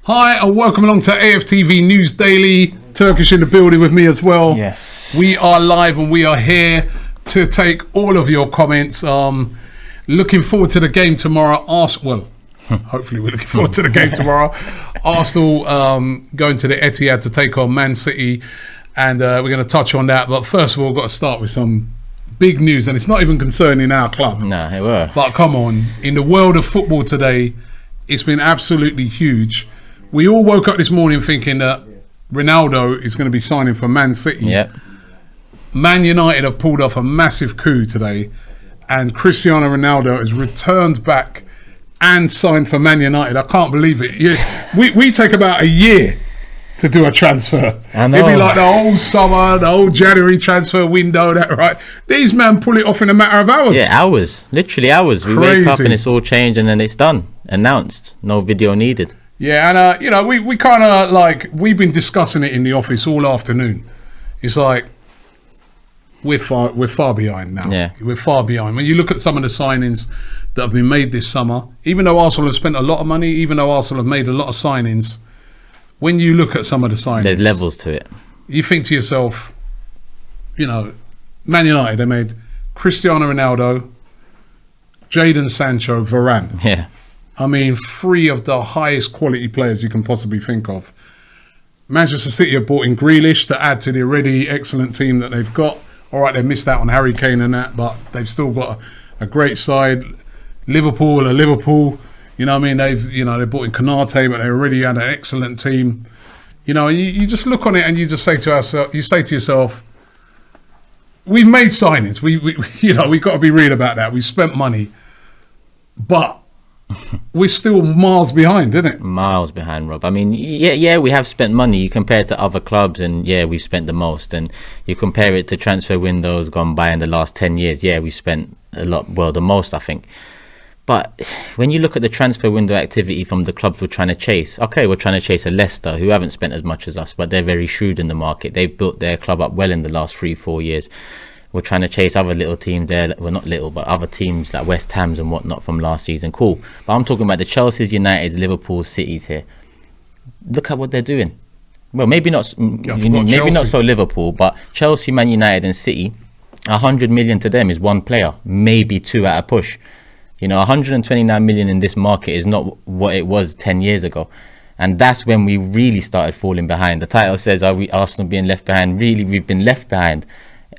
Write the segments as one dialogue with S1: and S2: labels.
S1: Hi, and welcome along to AFTV News Daily. Turkish in the building with me as well.
S2: Yes.
S1: We are live and we are here to take all of your comments. Looking forward to the game tomorrow. Hopefully we're looking forward to the game tomorrow. Arsenal going to the Etihad to take on Man City, and we're going to touch on that. But first of all, we've got to start with some big news, and it's not even concerning our club.
S2: No, it were.
S1: But come on, in the world of football today, it's been absolutely huge. We all woke up this morning thinking that Ronaldo is going to be signing for Man City.
S2: Yep.
S1: Man United have pulled off a massive coup today, and Cristiano Ronaldo has returned back and signed for Man United. I can't believe it. We take about a year to do a transfer.
S2: I know.
S1: It'd be like the whole summer, the whole January transfer window. That right? These men pull it off in a matter of hours.
S2: Yeah, hours. Literally hours. We wake up and it's all changed, and then it's done. Announced. No video needed.
S1: Yeah, and we kind of we've been discussing it in the office all afternoon. It's like we're far behind now.
S2: Yeah,
S1: we're far behind. When you look at some of the signings that have been made this summer, even though Arsenal have spent a lot of money, even though Arsenal have made a lot of signings, when you look at some of the signings,
S2: there's levels to it.
S1: You think to yourself, Man United, they made Cristiano Ronaldo, Jadon Sancho, Varane.
S2: Yeah.
S1: I mean, three of the highest quality players you can possibly think of. Manchester City have brought in Grealish to add to the already excellent team that they've got. All right, they missed out on Harry Kane and that, but they've still got a great side. Liverpool, you know what I mean? They brought in Konate, but they already had an excellent team. You just look on it and you just say to yourself, we've made signings. We've got to be real about that. We spent money, but we're still miles behind, isn't it?
S2: Miles behind, Rob. I mean, yeah, we have spent money. You compare it to other clubs, and yeah, we've spent the most. And you compare it to transfer windows gone by in the last 10 years. Yeah, we spent a lot, the most, I think. But when you look at the transfer window activity from the clubs we're trying to chase, okay, we're trying to chase a Leicester who haven't spent as much as us, but they're very shrewd in the market. They've built their club up well in the last 3-4 years. We're trying to chase other little teams there. Well, not little, but other teams like West Ham's and whatnot from last season. Cool. But I'm talking about the Chelsea's, United's, Liverpool's, City's here. Look at what they're doing. Well, maybe not so Liverpool, but Chelsea, Man United and City, 100 million to them is one player, maybe two at a push. 129 million in this market is not what it was 10 years ago. And that's when we really started falling behind. The title says, are we Arsenal being left behind? Really, we've been left behind.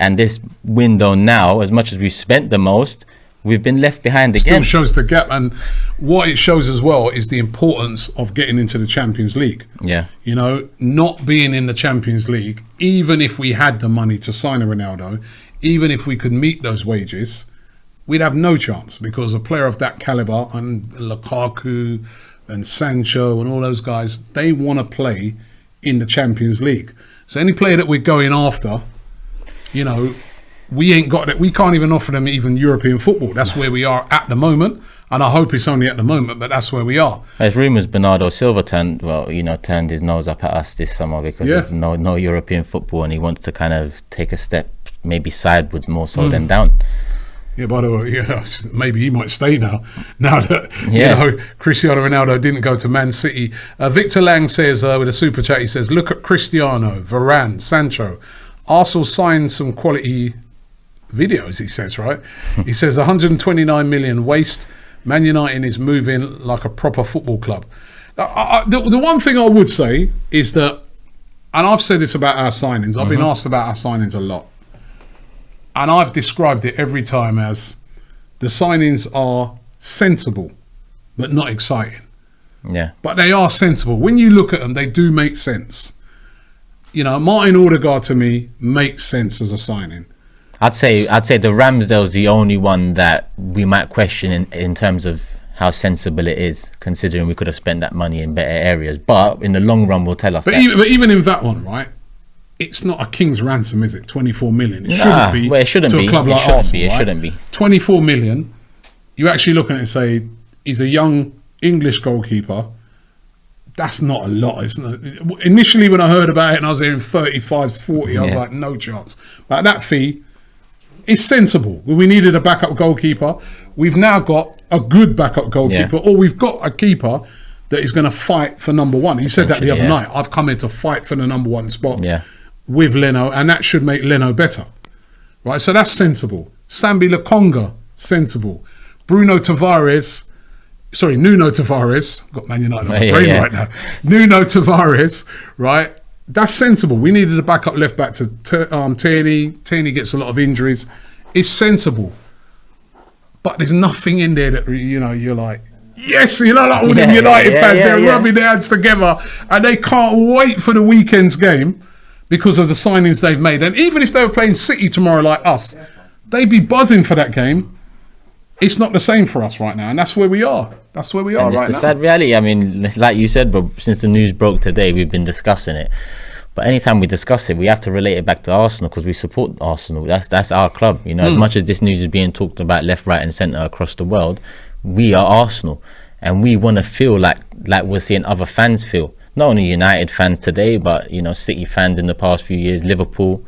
S2: And this window now, as much as we've spent the most, we've been left behind again.
S1: Still shows the gap. And what it shows as well is the importance of getting into the Champions League.
S2: Yeah.
S1: Not being in the Champions League, even if we had the money to sign a Ronaldo, even if we could meet those wages, we'd have no chance, because a player of that caliber, and Lukaku and Sancho and all those guys, they want to play in the Champions League. So any player that we're going after, we ain't got that. We can't even offer them even European football. That's where we are at the moment, and I hope it's only at the moment, but that's where we are.
S2: There's rumours Bernardo Silva turned his nose up at us this summer because of no European football, and he wants to kind of take a step maybe sideways more so than down.
S1: Yeah, by the way, maybe he might stay now that Cristiano Ronaldo didn't go to Man City. Victor Lang says with a super chat, he says, look at Cristiano, Varane, Sancho. Arsenal signed some quality videos, he says, right? He says 129 million waste. Man United is moving like a proper football club. The one thing I would say is that, and I've said this about our signings, I've been asked about our signings a lot. And I've described it every time as the signings are sensible, but not exciting.
S2: Yeah.
S1: But they are sensible. When you look at them, they do make sense. Martin Odegaard to me makes sense as a signing.
S2: I'd say the Ramsdale's the only one that we might question in terms of how sensible it is, considering we could have spent that money in better areas. But in the long run, will tell us
S1: but that. But even in that one, right? It's not a king's ransom, is it? 24 million. It shouldn't be.
S2: Well, it shouldn't
S1: to
S2: be.
S1: A club like Arsenal,
S2: it shouldn't be.
S1: 24 million. You actually look at it and say, he's a young English goalkeeper. That's not a lot, isn't it? Initially, when I heard about it and I was hearing 35, 40, I was like, no chance. But that fee is sensible. We needed a backup goalkeeper. We've now got a good backup goalkeeper, or we've got a keeper that he's going to fight for number one. He said that the other
S2: yeah.
S1: night. I've come here to fight for the number one spot
S2: Yeah.
S1: with Leno, and that should make Leno better. Right, so that's sensible. Sambi Lokonga, sensible. Nuno Tavares, got Man United on my brain right now. Nuno Tavares, right? That's sensible. We needed a backup left back to Tierney. Tierney gets a lot of injuries. It's sensible. But there's nothing in there that, you know, you're like, yes, you know, like all them United fans, they're rubbing their hands together and they can't wait for the weekend's game because of the signings they've made. And even if they were playing City tomorrow like us, they'd be buzzing for that game. It's not the same for us right now, and that's where we are. That's where we are right now. It's the sad
S2: reality. I mean, like you said, but since the news broke today, we've been discussing it. But anytime we discuss it, we have to relate it back to Arsenal because we support Arsenal. That's our club. You know, as much as this news is being talked about left, right, and centre across the world, we are Arsenal, and we want to feel like we're seeing other fans feel. Not only United fans today, but you know, City fans in the past few years, Liverpool,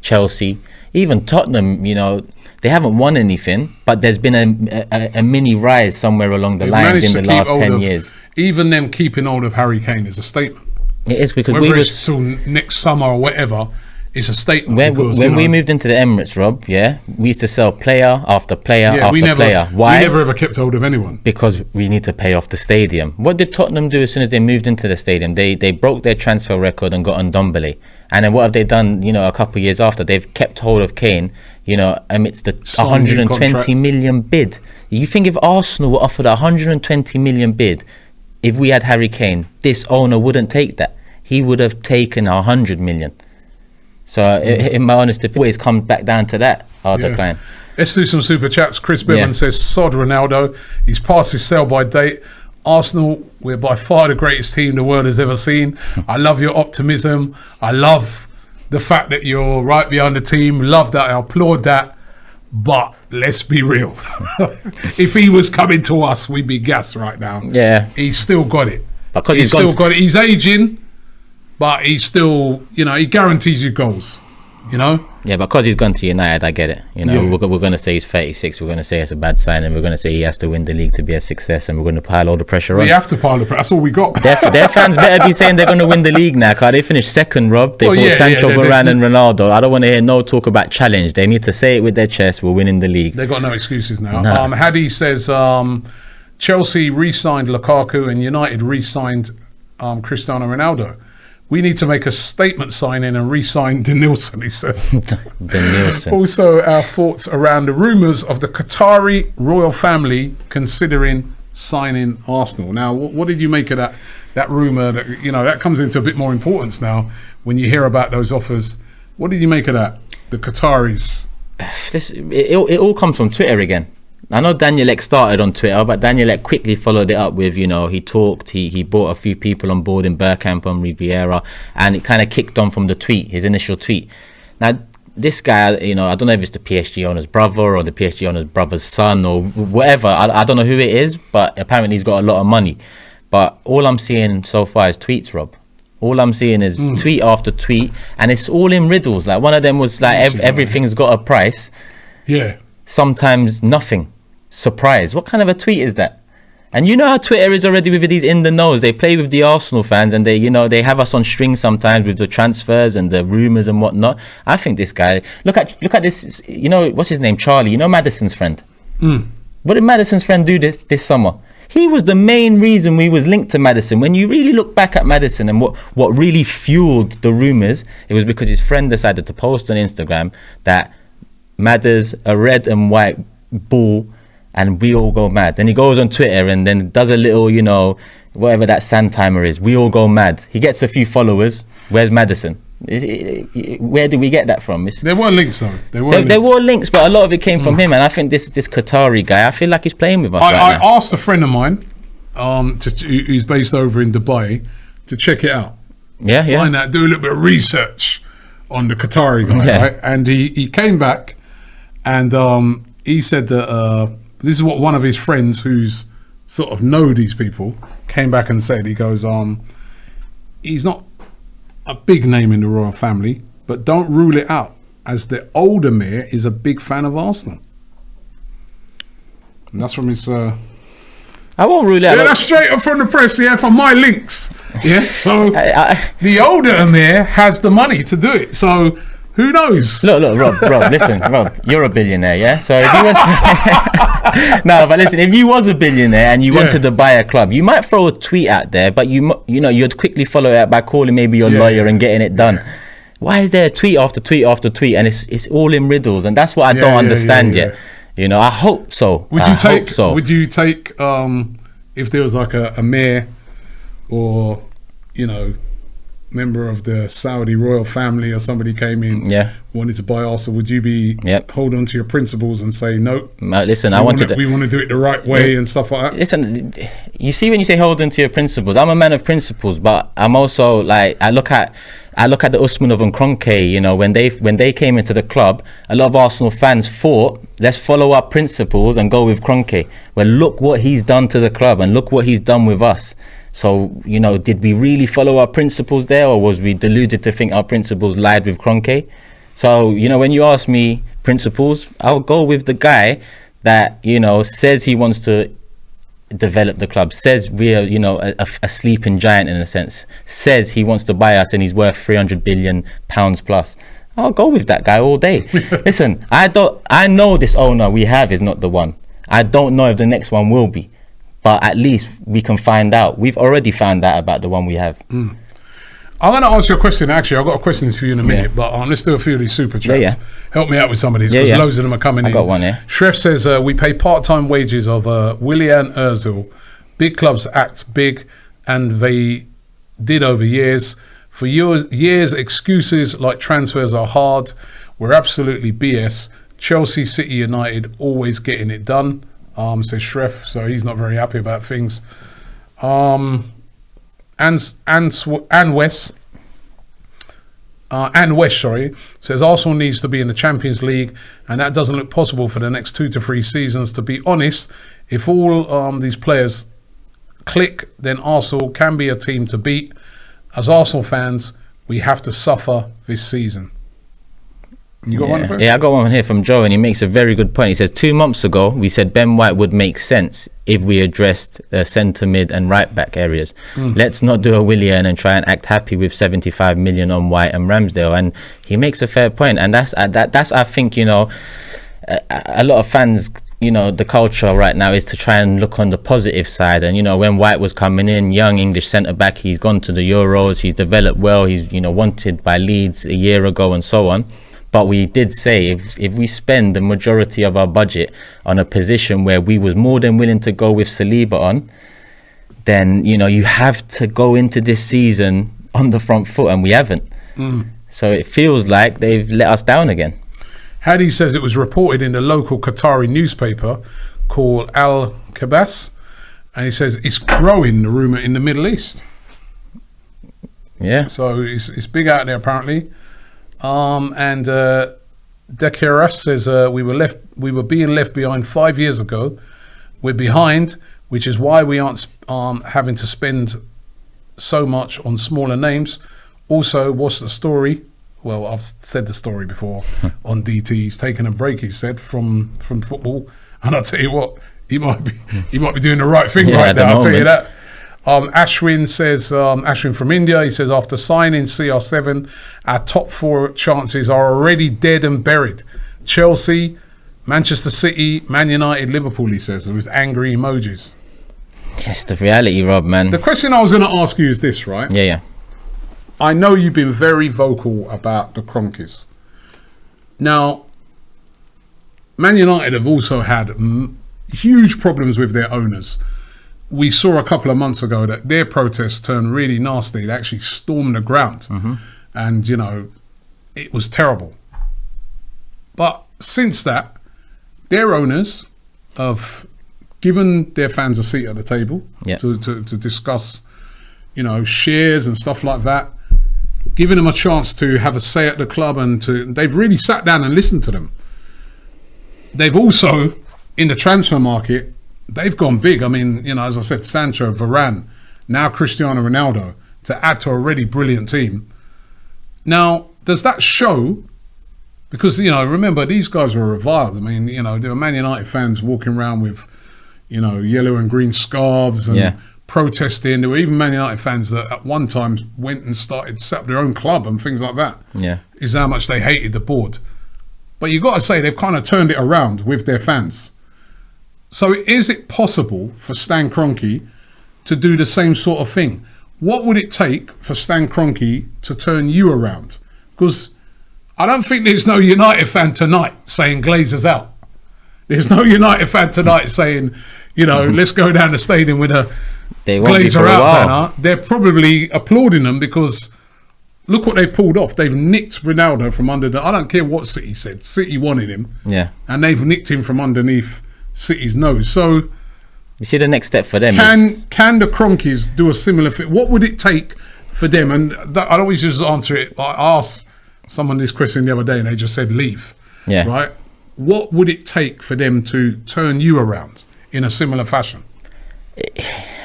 S2: Chelsea, even Tottenham. You know, they haven't won anything, but there's been a mini rise somewhere along the lines in the last 10 years.
S1: Even them keeping hold of Harry Kane is a statement.
S2: It is, because
S1: whether it's till next summer or whatever, it's a statement.
S2: When we moved into the Emirates, Rob, we used to sell player after player after player. Why?
S1: We never ever kept hold of anyone.
S2: Because we need to pay off the stadium. What did Tottenham do as soon as they moved into the stadium? They broke their transfer record and got Ndombele. And then what have they done, you know, a couple of years after? They've kept hold of Kane, you know, amidst the 120 million bid. You think if Arsenal were offered a 120 million bid, if we had Harry Kane, this owner wouldn't take that. He would have taken 100 million. So in my honest opinion, it always comes back down to that, our decline.
S1: Let's do some super chats. Chris Bevan says, sod Ronaldo. He's past his sell-by date. Arsenal, we're by far the greatest team the world has ever seen. I love your optimism. I love the fact that you're right behind the team. Love that. I applaud that. But let's be real. If he was coming to us, we'd be gassed right now.
S2: Yeah.
S1: He's still got it.
S2: Because
S1: he's still got it. He's aging. But he's still, you know, he guarantees you goals, you know?
S2: Yeah, because he's gone to United, I get it. You know, we're going to say he's 36. We're going to say it's a bad sign, and we're going to say he has to win the league to be a success, and we're going to pile all the pressure on.
S1: We have to pile the pressure. That's all we got.
S2: Their fans better be saying they're going to win the league now, because they finished second, Rob. They bought Sancho, Varane and Ronaldo. I don't want to hear no talk about challenge. They need to say it with their chest. We're winning the league.
S1: They've got no excuses now. Hadi says Chelsea re-signed Lukaku and United re-signed Cristiano Ronaldo. We need to make a statement signing and re-sign Denilson, he says.
S2: Denilson.
S1: Also, our thoughts around the rumours of the Qatari royal family considering signing Arsenal. Now, what did you make of that rumour? That, you know, that comes into a bit more importance now when you hear about those offers. What did you make of that? The Qataris.
S2: It all comes from Twitter again. I know Daniel Ek started on Twitter, but Daniel Ek quickly followed it up with, you know, he talked, he brought a few people on board in Bergkamp on Riviera, and it kind of kicked on from the tweet, his initial tweet. Now, this guy, you know, I don't know if it's the PSG owner's brother or the PSG owner's brother's son or whatever. I don't know who it is, but apparently he's got a lot of money. But all I'm seeing so far is tweets, Rob. All I'm seeing is tweet after tweet, and it's all in riddles. Like one of them was like, everything's got a price.
S1: Yeah.
S2: Sometimes nothing. Surprise. What kind of a tweet is that? And you know how Twitter is already with these in the nose. They play with the Arsenal fans, and they have us on string sometimes with the transfers and the rumours and whatnot. I think this guy, look at this, you know, what's his name, Charlie, you know, Maddison's friend. What did Maddison's friend do this summer? He was the main reason we was linked to Maddison. When you really look back at Maddison and what really fueled the rumours, it was because his friend decided to post on Instagram that Madders a red and white ball and we all go mad. Then he goes on Twitter and then does a little, you know, whatever that sand timer is. We all go mad. He gets a few followers. Where's Maddison? Where do we get that from?
S1: There were links though. There
S2: were links, but a lot of it came from him. And I think this Qatari guy, I feel like he's playing with us right now.
S1: I asked a friend of mine, who's based over in Dubai, to check it out. Find out, do a little bit of research on the Qatari guy, right? And he came back and he said that this is what one of his friends who's sort of know these people came back and said. He goes, he's not a big name in the royal family, but don't rule it out, as the older mayor is a big fan of Arsenal. And that's from his
S2: I won't rule it out.
S1: Yeah, that's straight up from the press, yeah, from my links. Yeah, so the older Emir has the money to do it. So who knows?
S2: Look, Rob, listen, Rob, you're a billionaire, yeah? So if you want to... No, but listen, if you was a billionaire and you wanted to buy a club, you might throw a tweet out there, but you know, you'd quickly follow it up by calling maybe your lawyer and getting it done. Yeah. Why is there a tweet after tweet after tweet, and it's all in riddles, and that's what I don't understand yet. You know, I hope so.
S1: Would you take if there was like a mayor or, you know, member of the Saudi royal family or somebody came in, wanted to buy Arsenal, would you be hold on to your principles and say no?
S2: Listen, we
S1: want to do it the right way and stuff like that?
S2: Listen, you see, when you say hold on to your principles, I'm a man of principles, but I'm also like, I look at the Usmanov and Kroenke. You know, when they came into the club, a lot of Arsenal fans thought, let's follow our principles and go with Kroenke. Well, look what he's done to the club and look what he's done with us. So, you know, did we really follow our principles there, or was we deluded to think our principles lied with Kroenke? So, you know, when you ask me principles, I'll go with the guy that, you know, says he wants to develop the club, says we're, you know, a sleeping giant in a sense, says he wants to buy us and he's worth £300 billion plus. I'll go with that guy all day. Listen, I know this owner we have is not the one. I don't know if the next one will be. But at least we can find out. We've already found out about the one we have.
S1: I'm going to ask you a question, actually. I've got a question for you in a minute, but let's do a few of these super chats. Help me out with some of these, because loads of them are coming in.
S2: I got one,
S1: Shref says, we pay part-time wages of Willian Ozil. Big clubs act big, and they did over years. For years, excuses like transfers are hard. We're absolutely BS. Chelsea, City, United, always getting it done. Says Shref, so he's not very happy about things. And West says Arsenal needs to be in the Champions League, and that doesn't look possible for the next 2 to 3 seasons. To be honest, if all these players click, then Arsenal can be a team to beat. As Arsenal fans, we have to suffer this season. You got one for him?
S2: Yeah, I got one here from Joe, and he makes a very good point. He says 2 months ago we said Ben White would make sense if we addressed the centre mid and right back areas. Let's not do a Willian and try and act happy with 75 million on White and Ramsdale. And he makes a fair point, and that's I think, you know, a lot of fans, you know, the culture right now is to try and look on the positive side. And, you know, when White was coming in, young English centre back, he's gone to the Euros, he's developed well, he's, you know, wanted by Leeds a year ago and so on. But we did say if we spend the majority of our budget on a position where we was more than willing to go with Saliba on, then, you know, you have to go into this season on the front foot, and we haven't. So it feels like they've let us down again.
S1: Hadi says it was reported in the local Qatari newspaper called Al Kabas, and he says it's growing, the rumour, in the Middle East.
S2: Yeah.
S1: So it's big out there apparently. And Dekeras says we were being left behind 5 years ago. We're behind, which is why we aren't having to spend so much on smaller names. Also, what's the story? Well, I've said the story before on DT. He's taken a break, he said, from football, and I'll tell you what, he might be doing the right thing right now. I'll tell you that. Ashwin says, Ashwin from India, he says, after signing CR7, our top 4 chances are already dead and buried. Chelsea, Manchester City, Man United, Liverpool, he says, with angry emojis.
S2: Just the reality, Rob, man.
S1: The question I was going to ask you is this, right?
S2: Yeah.
S1: I know you've been very vocal about the Kroenkes. Now, Man United have also had huge problems with their owners. We saw a couple of months ago that their protests turned really nasty. They actually stormed the ground. And, you know, it was terrible. But since that, their owners have given their fans a seat at the table to discuss, you know, shares and stuff like that, giving them a chance to have a say at the club, and they've really sat down and listened to them. They've also, in the transfer market, they've gone big. I mean, you know, as I said, Sancho, Varane, now Cristiano Ronaldo, to add to a already brilliant team. Now, does that show? Because, you know, remember, these guys were reviled. I mean, you know, there were Man United fans walking around with, yellow and green scarves and protesting. There were even Man United fans that at one time went and set up their own club and things like that.
S2: Yeah.
S1: Is how much they hated the board. But you got to say they've kind of turned it around with their fans. So is it possible for Stan Kroenke to do the same sort of thing? What would it take for Stan Kroenke to turn you around? Because I don't think there's no United fan tonight saying Glazers out. There's no United fan tonight saying, let's go down the stadium with a Glazer out banner. They're probably applauding them because look what they've pulled off. They've nicked Ronaldo from under I don't care what City said. City wanted him.
S2: Yeah.
S1: And they've nicked him from underneath City's nose. So
S2: you see the next step for them
S1: can the Kroenkes do a similar thing? What would it take for them? And I don't always just answer it. I asked someone this question the other day and they just said leave.
S2: Yeah.
S1: Right? What would it take for them to turn you around in a similar fashion?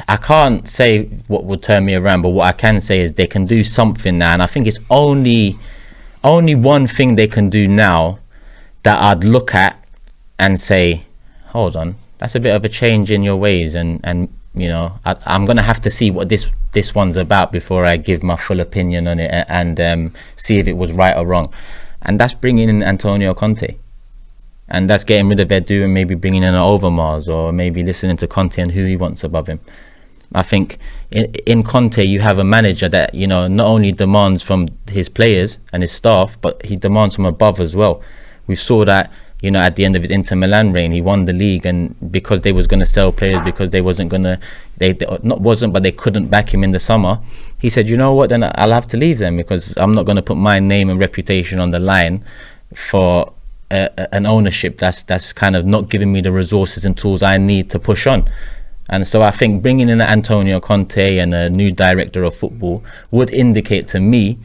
S2: I can't say what would turn me around, but what I can say is they can do something now, and I think it's only one thing they can do now that I'd look at and say, hold on, that's a bit of a change in your ways, and I'm gonna have to see what this one's about before I give my full opinion on it and see if it was right or wrong, and that's bringing in Antonio Conte. And that's getting rid of Edu and maybe bringing in an Overmars, or maybe listening to Conte and who he wants above him. I think in Conte you have a manager that not only demands from his players and his staff, but he demands from above as well. We saw that at the end of his Inter Milan reign, he won the league, and because they was going to sell players because they couldn't back him in the summer, he said, you know what, then I'll have to leave them because I'm not going to put my name and reputation on the line for an ownership that's kind of not giving me the resources and tools I need to push on. And so I think bringing in Antonio Conte and a new director of football would indicate to me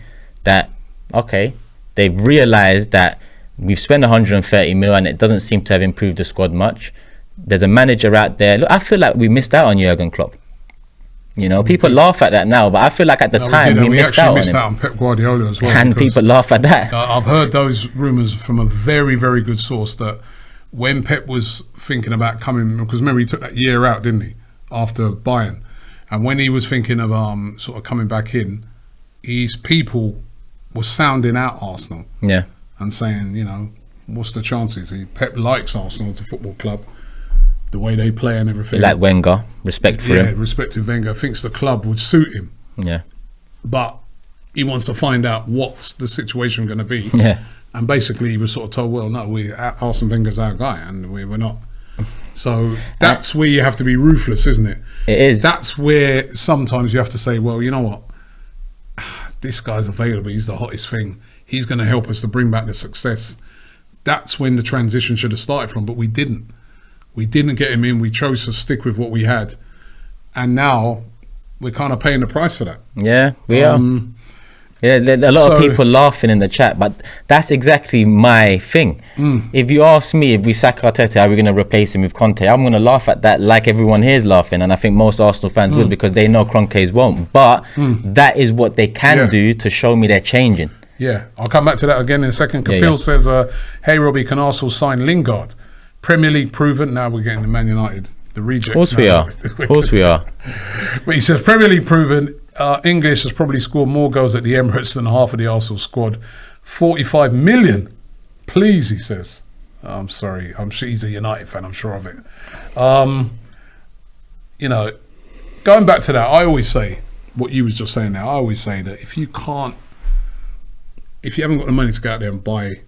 S2: that, okay, they've realised that we've spent 130 mil and it doesn't seem to have improved the squad much. There's a manager out there. Look, I feel like we missed out on Jurgen Klopp. People laugh at that now, but I feel like at the time we missed out
S1: on Pep Guardiola as well.
S2: And people laugh at that.
S1: I've heard those rumours from a very, very good source that when Pep was thinking about coming, because remember he took that year out, didn't he, after Bayern, and when he was thinking of sort of coming back in, his people were sounding out Arsenal, and saying, what's the chances? Pep likes Arsenal as a football club, the way they play and everything.
S2: Like Wenger, respect for him.
S1: Yeah, respect to Wenger. Thinks the club would suit him.
S2: Yeah.
S1: But he wants to find out what's the situation going to be.
S2: Yeah.
S1: And basically he was sort of told, well, no, Arsene Wenger's our guy and we're not. So that's where you have to be ruthless, isn't it?
S2: It is.
S1: That's where sometimes you have to say, well, you know what? This guy's available. He's the hottest thing. He's going to help us to bring back the success. That's when the transition should have started from, but we didn't. We didn't get him in. We chose to stick with what we had. And now we're kind of paying the price for that.
S2: Yeah, we are. Yeah, a lot of people laughing in the chat, but that's exactly my thing. If you ask me if we sack Arteta, are we going to replace him with Conte? I'm going to laugh at that like everyone here is laughing, and I think most Arsenal fans would, because they know Kroenkes won't. But that is what they can do to show me they're changing. Yeah, I'll come back to that again in a second. Kapil says, hey Robbie, can Arsenal sign Lingard? Premier League proven. Now we're getting the Man United, the rejects. Of course we are. Of course we are. But he says, Premier League proven. English has probably scored more goals at the Emirates than half of the Arsenal squad. 45 million. Please, he says. I'm sorry. I'm sure he's a United fan. I'm sure of it. Going back to that, I always say what you was just saying now. I always say that if you haven't got the money to go out there and buy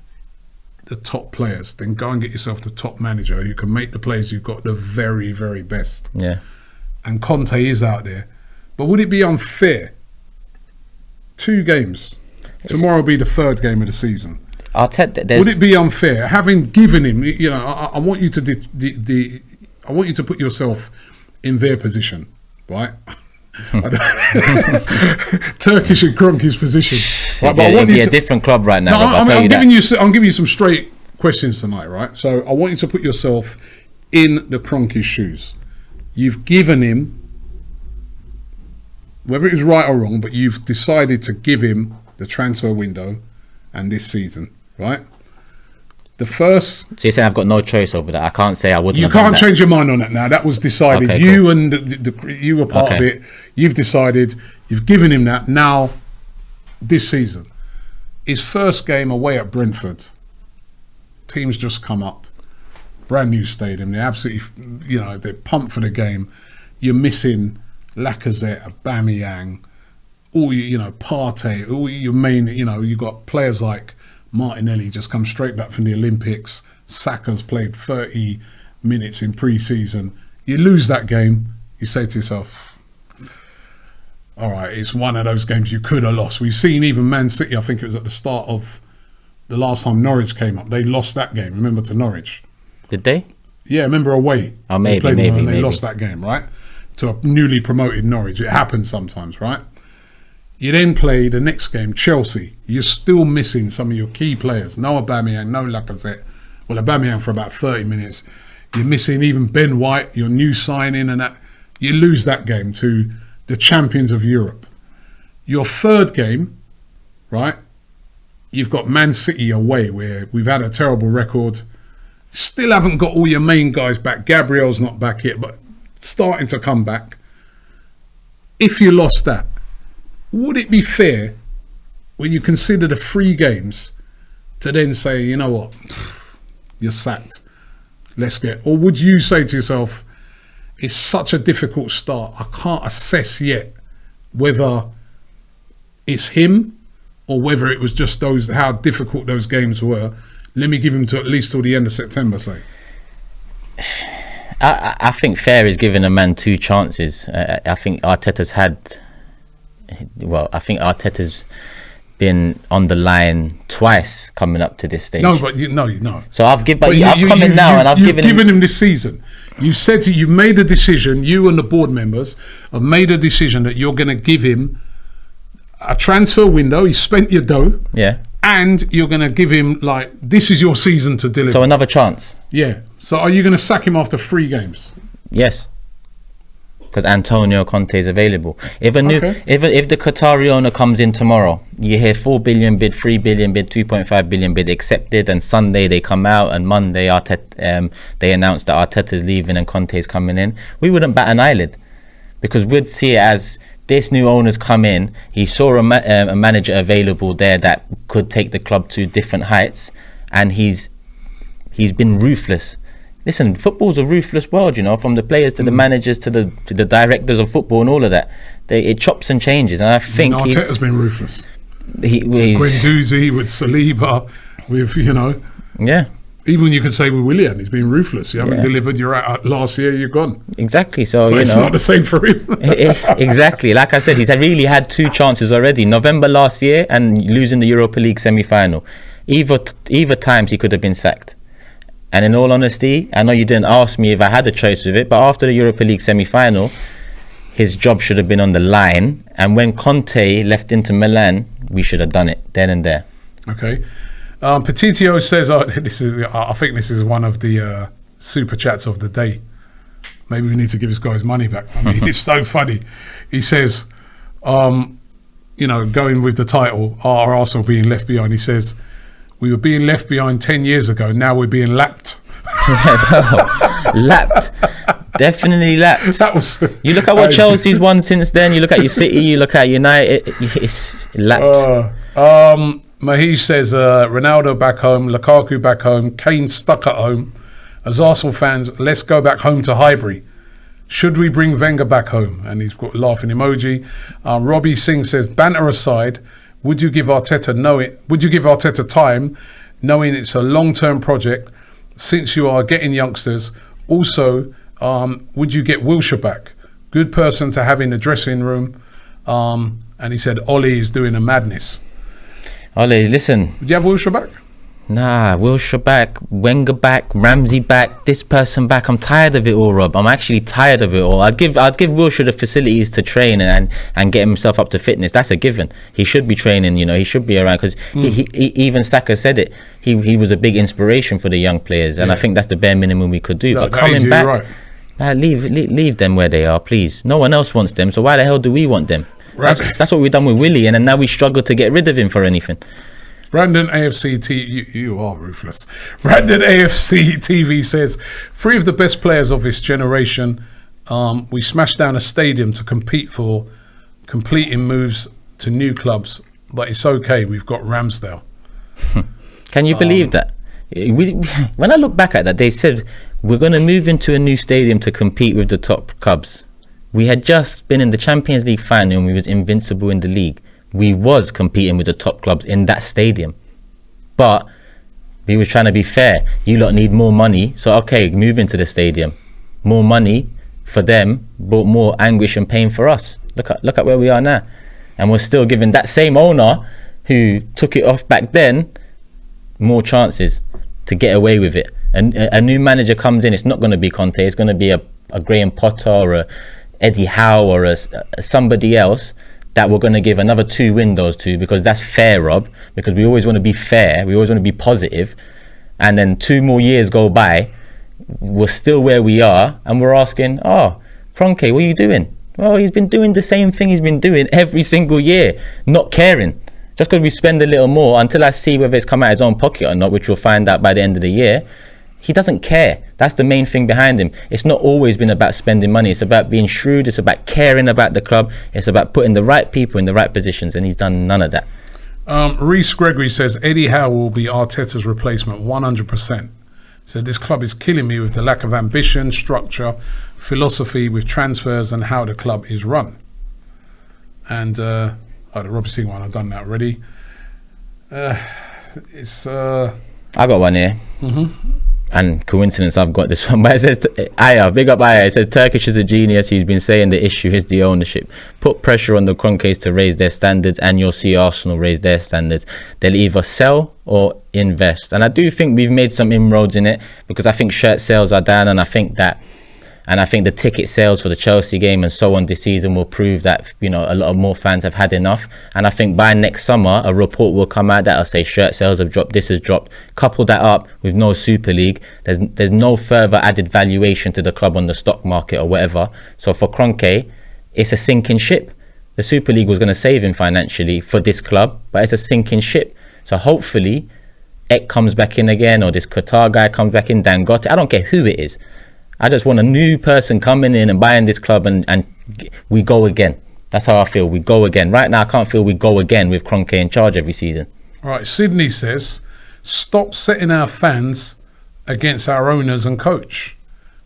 S2: the top players, then go and get yourself the top manager who can make the players you've got the very, very best. Yeah. And Conte is out there. But would it be unfair? 2 games. Tomorrow will be the 3rd game of the season. Would it be unfair having given him? I want you to I want you to put yourself in their position, right? Turkish and Kroenke's position. Right, but it'd be a different club right now.
S1: I'm giving you some straight questions tonight, right? So I want you to put yourself in the Kroenke's shoes. You've given him, whether it was right or wrong, but you've decided to give him the transfer window and this season, right? The first.
S2: So you're saying I've got no choice over that? I can't say I wouldn't.
S1: You can't change your mind on that now. That was decided.
S2: Okay,
S1: you
S2: cool.
S1: and you were part of it. You've decided. You've given him that. Now, this season, his first game away at Brentford. Teams just come up, brand new stadium. They're absolutely, they're pumped for the game. You're missing Lacazette, Aubameyang, Partey, all your main. You got players like Martinelli just come straight back from the Olympics. Saka's played 30 minutes in pre-season. You lose that game, you say to yourself, all right, it's one of those games you could have lost. We've seen even Man City, I think it was at the start of the last time Norwich came up, they lost that game, remember, to Norwich.
S2: Did they?
S1: Yeah, remember away.
S2: Oh, maybe.
S1: They lost that game, right? To a newly promoted Norwich. It happens sometimes, right? You then play the next game, Chelsea. You're still missing some of your key players. No Aubameyang, no Lacazette. Well, Aubameyang for about 30 minutes. You're missing even Ben White, your new signing, and that. You lose that game to the champions of Europe. Your third game, right? You've got Man City away, where we've had a terrible record. Still haven't got all your main guys back. Gabriel's not back yet, but starting to come back. If you lost that, would it be fair, when you consider the 3 games, to then say, you know what, you're sacked, or would you say to yourself, it's such a difficult start, I can't assess yet whether it's him or whether it was just how difficult those games were. Let me give him to at least till the end of September, say.
S2: I think fair is giving a man 2 chances. I think Arteta's been on the line twice coming up to this stage.
S1: No, but no.
S2: So I've given
S1: him this season. You've made a decision. You and the board members have made a decision that you're going to give him a transfer window. He spent your dough.
S2: Yeah.
S1: And you're going to give him, this is your season to deliver.
S2: So another chance.
S1: Yeah. So are you going to sack him after 3 games?
S2: Yes. Because Antonio Conte is available. If the Qatari owner comes in tomorrow, you hear 4 billion bid, 3 billion bid, 2.5 billion bid accepted, and Sunday they come out, and Monday they announce that Arteta's leaving and Conte's coming in, we wouldn't bat an eyelid, because we'd see it as this new owner's come in. He saw a manager available there that could take the club to different heights, and he's been ruthless. Listen, football's a ruthless world, from the players to the managers to the directors of football and all of that. It chops and changes, and I think
S1: Arteta's been ruthless.
S2: He's
S1: Guendouzi, with Saliba, with
S2: yeah.
S1: Even you could say with Willian, he's been ruthless. You haven't delivered. You're out last year. You're gone.
S2: Exactly. So
S1: but it's not the same for him.
S2: Exactly. Like I said, he's really had 2 chances already. November last year and losing the Europa League semi-final. Either times he could have been sacked. And in all honesty, I know you didn't ask me if I had a choice with it, but after the Europa League semi-final, his job should have been on the line. And when Conte left Inter Milan, we should have done it then and there.
S1: Okay. Petitio says, I think this is one of the super chats of the day. Maybe we need to give this guy his money back. I mean, it's so funny. He says, going with the title, are Arsenal being left behind? He says, we were being left behind 10 years ago. Now we're being lapped.
S2: Lapped. Definitely lapped. You look at what Chelsea's won since then. You look at your City. You look at United. It's lapped.
S1: Mahesh says, Ronaldo back home, Lukaku back home, Kane stuck at home. As Arsenal fans, let's go back home to Highbury. Should we bring Wenger back home? And he's got a laughing emoji. Robbie Singh says, banter aside, would you give Arteta time, knowing it's a long-term project, since you are getting youngsters? Also, would you get Wilshere back? Good person to have in the dressing room. And he said, Ollie is doing a madness.
S2: Ollie, listen.
S1: Would you have Wilshere back?
S2: Nah, Wilshere back, Wenger back, Ramsey back, this person back. I'm tired of it all, Rob. I'm actually tired of it all. I'd give Wilshere the facilities to train and get himself up to fitness. That's a given. He should be training, he should be around, because he even Saka said it. He was a big inspiration for the young players, and I think that's the bare minimum we could do.
S1: No,
S2: but coming back,
S1: right.
S2: leave them where they are, please. No one else wants them, so why the hell do we want them? Right. That's what we've done with Willie, and then now we struggle to get rid of him for anything.
S1: Brandon AFC you are ruthless. Brandon AFC TV says, 3 of the best players of this generation. We smashed down a stadium to compete for completing moves to new clubs, but it's okay. We've got Ramsdale.
S2: Can you believe that? When I look back at that, they said we're going to move into a new stadium to compete with the top clubs. We had just been in the Champions League final and we was invincible in the league. We was competing with the top clubs in that stadium, but we was trying to be fair. You lot need more money, so okay, move into the stadium. More money for them brought more anguish and pain for us. Look at where we are now, and we're still giving that same owner who took it off back then more chances to get away with it. And a new manager comes in, it's not going to be Conte, it's going to be a Graham Potter or a Eddie Howe or a somebody else that we're going to give another 2 windows to, because that's fair, Rob, because we always want to be fair, we always want to be positive. And then 2 more years go by, we're still where we are, and we're asking, Kroenke, what are you doing? Well, he's been doing the same thing he's been doing every single year, not caring. Just because we spend a little more, until I see whether it's come out of his own pocket or not, which we'll find out by the end of the year, he doesn't care. That's the main thing behind him. It's not always been about spending money. It's about being shrewd. It's about caring about the club. It's about putting the right people in the right positions, and he's done none of that.
S1: Reece Gregory says, Eddie Howe will be Arteta's replacement, 100%. So this club is killing me with the lack of ambition, structure, philosophy with transfers and how the club is run. And the Rob Singh one, I've done that already. I
S2: got one here.
S1: Mm-hmm.
S2: And coincidence, I've got this one. But it says, Aya, big up Aya. It says, Turkish is a genius. He's been saying the issue is the ownership. Put pressure on the Kroenkes to raise their standards, and you'll see Arsenal raise their standards. They'll either sell or invest. And I do think we've made some inroads in it, because I think shirt sales are down, and I think the ticket sales for the Chelsea game and so on this season will prove that, a lot of more fans have had enough. And I think by next summer, a report will come out that'll say shirt sales have dropped, this has dropped. Couple that up with no Super League, there's no further added valuation to the club on the stock market or whatever. So for Kroenke, it's a sinking ship. The Super League was going to save him financially for this club, but it's a sinking ship. So hopefully, Ek comes back in again, or this Qatar guy comes back in, Dangote. I don't care who it is. I just want a new person coming in and buying this club, and we go again. That's how I feel. We go again. Right now, I can't feel we go again with Kroenke in charge every season.
S1: All right, Sydney says, stop setting our fans against our owners and coach.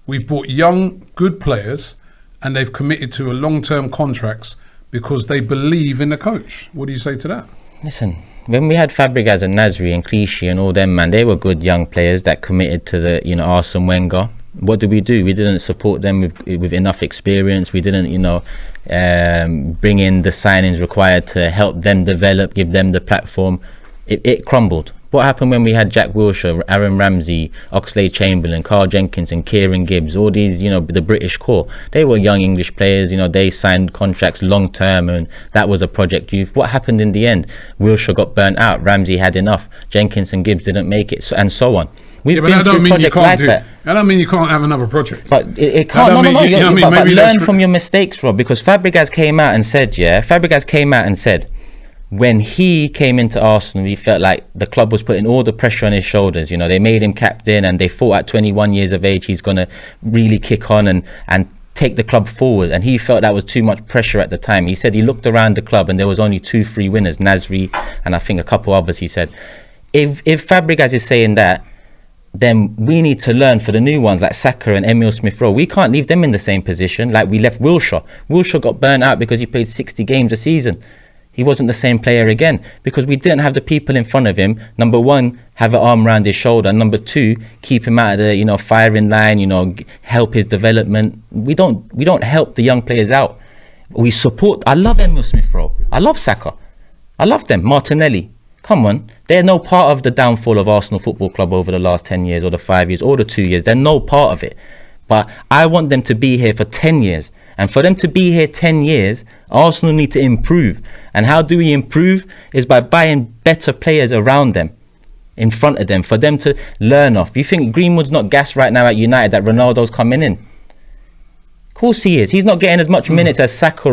S1: We've bought young, good players, and they've committed to long-term contracts because they believe in the coach. What do you say to that?
S2: Listen, when we had Fabregas and Nasri and Clichy and all them, man, they were good young players that committed to the, Arsene Wenger. What did? We didn't support them with enough experience. We didn't, bring in the signings required to help them develop, give them the platform. It crumbled. What happened when we had Jack Wilshere, Aaron Ramsey, Oxlade-Chamberlain, Carl Jenkins and Kieran Gibbs, all these, the British core? They were young English players, they signed contracts long term, and that was a project youth. What happened in the end? Wilshere got burnt out, Ramsey had enough, Jenkins and Gibbs didn't make it, and so on. We've been through projects like that.
S1: I don't mean you can't have another project.
S2: But it can't. But learn from your mistakes, Rob, because Fabregas came out and said, when he came into Arsenal, he felt like the club was putting all the pressure on his shoulders. They made him captain, and they thought at 21 years of age, he's going to really kick on and take the club forward. And he felt that was too much pressure at the time. He said he looked around the club and there was only 2-3 winners, Nasri and I think a couple others. He said, if Fabregas is saying that, then we need to learn for the new ones like Saka and Emile Smith-Rowe. We can't leave them in the same position like we left Wilshere. Wilshere got burnt out because he played 60 games a season. He wasn't the same player again because we didn't have the people in front of him. Number one, have an arm around his shoulder. Number two, keep him out of the firing line. Help his development. We don't help the young players out. We support. I love Emile Smith-Rowe. I love Saka. I love them. Martinelli. Come on, they're no part of the downfall of Arsenal Football Club over the last 10 years or the 5 years or the 2 years. They're no part of it. But I want them to be here for 10 years. And for them to be here 10 years, Arsenal need to improve. And how do we improve? Is by buying better players around them, in front of them, for them to learn off. You think Greenwood's not gassed right now at United that Ronaldo's coming in? Of course he is. He's not getting as much minutes as Saka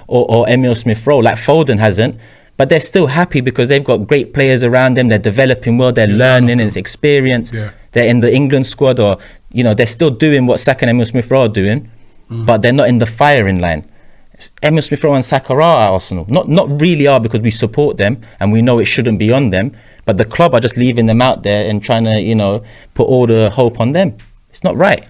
S2: or Emile Smith-Rowe, like Foden hasn't. but they're still happy because they've got great players around them. They're developing well. They're learning, and it's experience.
S1: Yeah.
S2: They're in the England squad, or they're still doing what Saka and Emile Smith-Rowe are doing, but they're not in the firing line. Emile Smith-Rowe and Saka are at Arsenal. Not really are, because we support them and we know it shouldn't be on them. But the club are just leaving them out there and trying to, put all the hope on them. It's not right.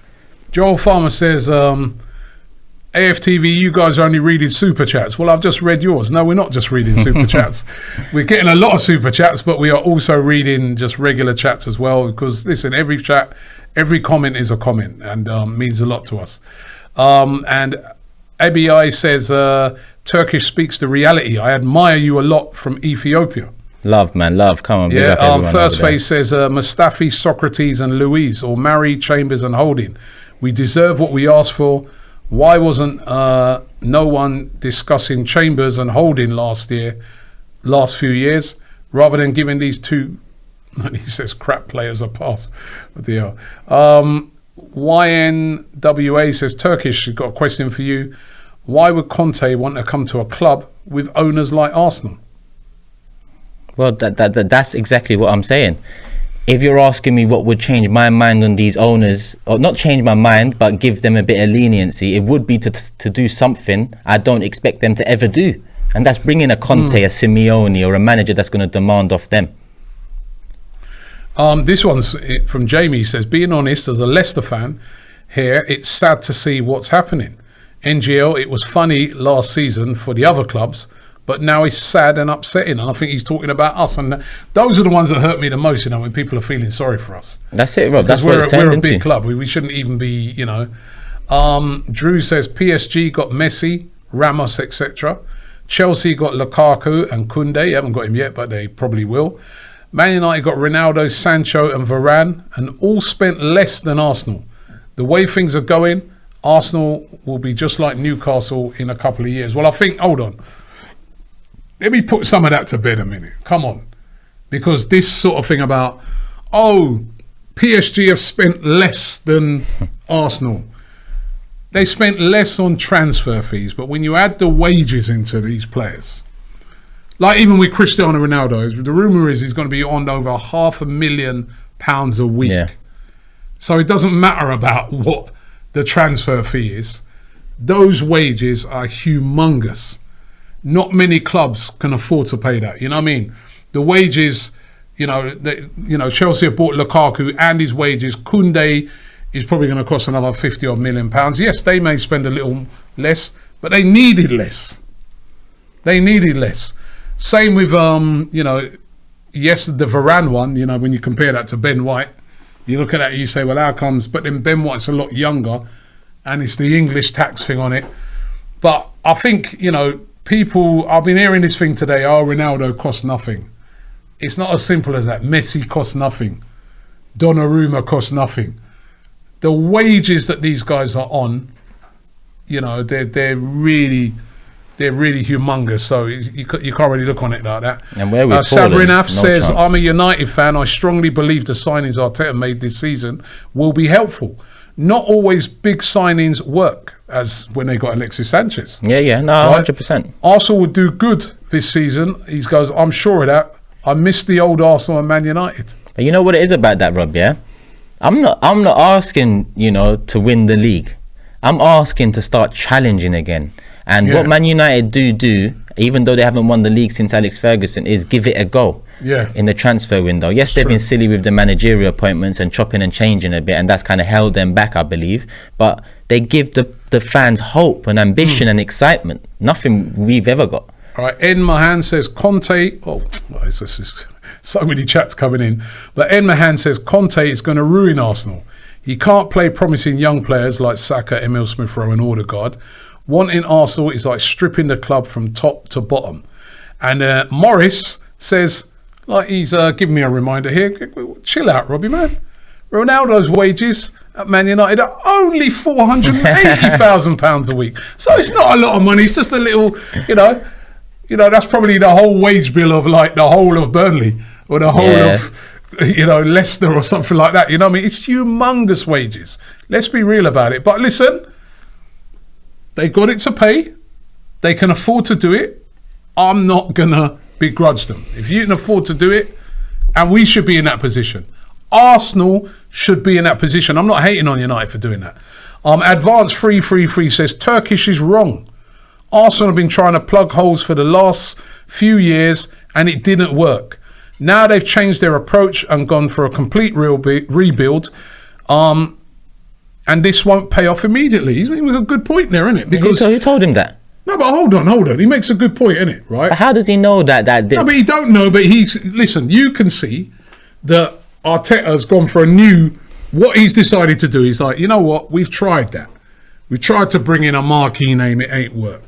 S1: Joel Farmer says, AFTV, you guys are only reading super chats. Well, I've just read yours. No, we're not just reading super chats. We're getting a lot of super chats, but we are also reading just regular chats as well. Because listen, every chat, every comment is a comment, and means a lot to us. And ABI says, Turkish speaks the reality. I admire you a lot from Ethiopia.
S2: Love, man, love. Come on.
S1: Yeah. First Face says, Mustafi, Socrates, and Louise, or Mari, Chambers, and Holding. We deserve what we asked for. Why wasn't no one discussing Chambers and Holding last few years, rather than giving these two, he says, crap players a pass? YNWA says, Turkish, got a question for you. Why would Conte want to come to a club with owners like Arsenal?
S2: Well, that's exactly what I'm saying. If you're asking me what would change my mind on these owners, or not change my mind, but give them a bit of leniency, it would be to do something I don't expect them to ever do. And that's bringing a Conte, a Simeone, or a manager that's going to demand off them.
S1: This one's from Jamie. He says, being honest, as a Leicester fan here, it's sad to see what's happening. NGL, it was funny last season for the other clubs, but now it's sad and upsetting. And I think he's talking about us. And those are the ones that hurt me the most, when people are feeling sorry for us.
S2: That's it, Rob.
S1: Because we're a big club. We shouldn't even be, Drew says PSG got Messi, Ramos, etc. Chelsea got Lukaku and Koundé. Haven't got him yet, but they probably will. Man United got Ronaldo, Sancho and Varane, and all spent less than Arsenal. The way things are going, Arsenal will be just like Newcastle in a couple of years. Well, I think, hold on. Let me put some of that to bed a minute. Come on. Because this sort of thing about, PSG have spent less than Arsenal. They spent less on transfer fees, but when you add the wages into these players, like even with Cristiano Ronaldo, the rumour is he's going to be on over £500,000 a week.
S2: Yeah.
S1: So it doesn't matter about what the transfer fee is. Those wages are humongous. Not many clubs can afford to pay that. You know what I mean? The wages, Chelsea have bought Lukaku and his wages. Koundé is probably going to cost another £50 million. Yes, they may spend a little less, but they needed less. They needed less. Same with, yes, the Varane one, when you compare that to Ben White, you look at that and you say, well, how comes? But then Ben White's a lot younger and it's the English tax thing on it. But I think, people, I've been hearing this thing today, Ronaldo costs nothing. It's not as simple as that. Messi costs nothing. Donnarumma costs nothing. The wages that these guys are on, they're really humongous. So you can't really look on it like that.
S2: And where we've
S1: Sabrin Af
S2: no
S1: says,
S2: chance.
S1: I'm a United fan. I strongly believe the signings Arteta made this season will be helpful. Not always big signings work, as when they got Alexis Sanchez.
S2: Yeah, no, right? 100%.
S1: Arsenal would do good this season. He goes, I'm sure of that. I miss the old Arsenal and Man United.
S2: But you know what it is about that, Rob, yeah? I'm not asking, to win the league. I'm asking to start challenging again. And what Man United do, even though they haven't won the league since Alex Ferguson, is give it a go in the transfer window. Yes, they've been silly with the managerial appointments and chopping and changing a bit, and that's kind of held them back, I believe. But they give the fans hope and ambition and excitement. Nothing we've ever got.
S1: All right, Ed Mahan says Conte. It's so many chats coming in. But Ed Mahan says Conte is going to ruin Arsenal. He can't play promising young players like Saka, Emile Smith-Rowe and Odegaard. Wanting Arsenal is like stripping the club from top to bottom. And Morris says, like he's giving me a reminder here, chill out, Robbie, man. Ronaldo's wages at Man United are only £480,000 a week. So it's not a lot of money. It's just a little, that's probably the whole wage bill of like the whole of Burnley or the whole of, Leicester or something like that. You know what I mean? It's humongous wages. Let's be real about it. But listen, they got it to pay. They can afford to do it. I'm not going to begrudge them. If you can afford to do it, and we should be in that position. Arsenal should be in that position. I'm not hating on United for doing that. Advance 333 says Turkish is wrong. Arsenal have been trying to plug holes for the last few years and it didn't work. Now they've changed their approach and gone for a complete rebuild. And this won't pay off immediately. He's making a good point there, isn't it? Because
S2: who told him that?
S1: No, but hold on. He makes a good point, isn't it? Right?
S2: But how does he know that?
S1: No, but he don't know. But listen. You can see that Arteta's gone for what he's decided to do. He's like, you know what? We've tried that. We tried to bring in a marquee name. It ain't worked.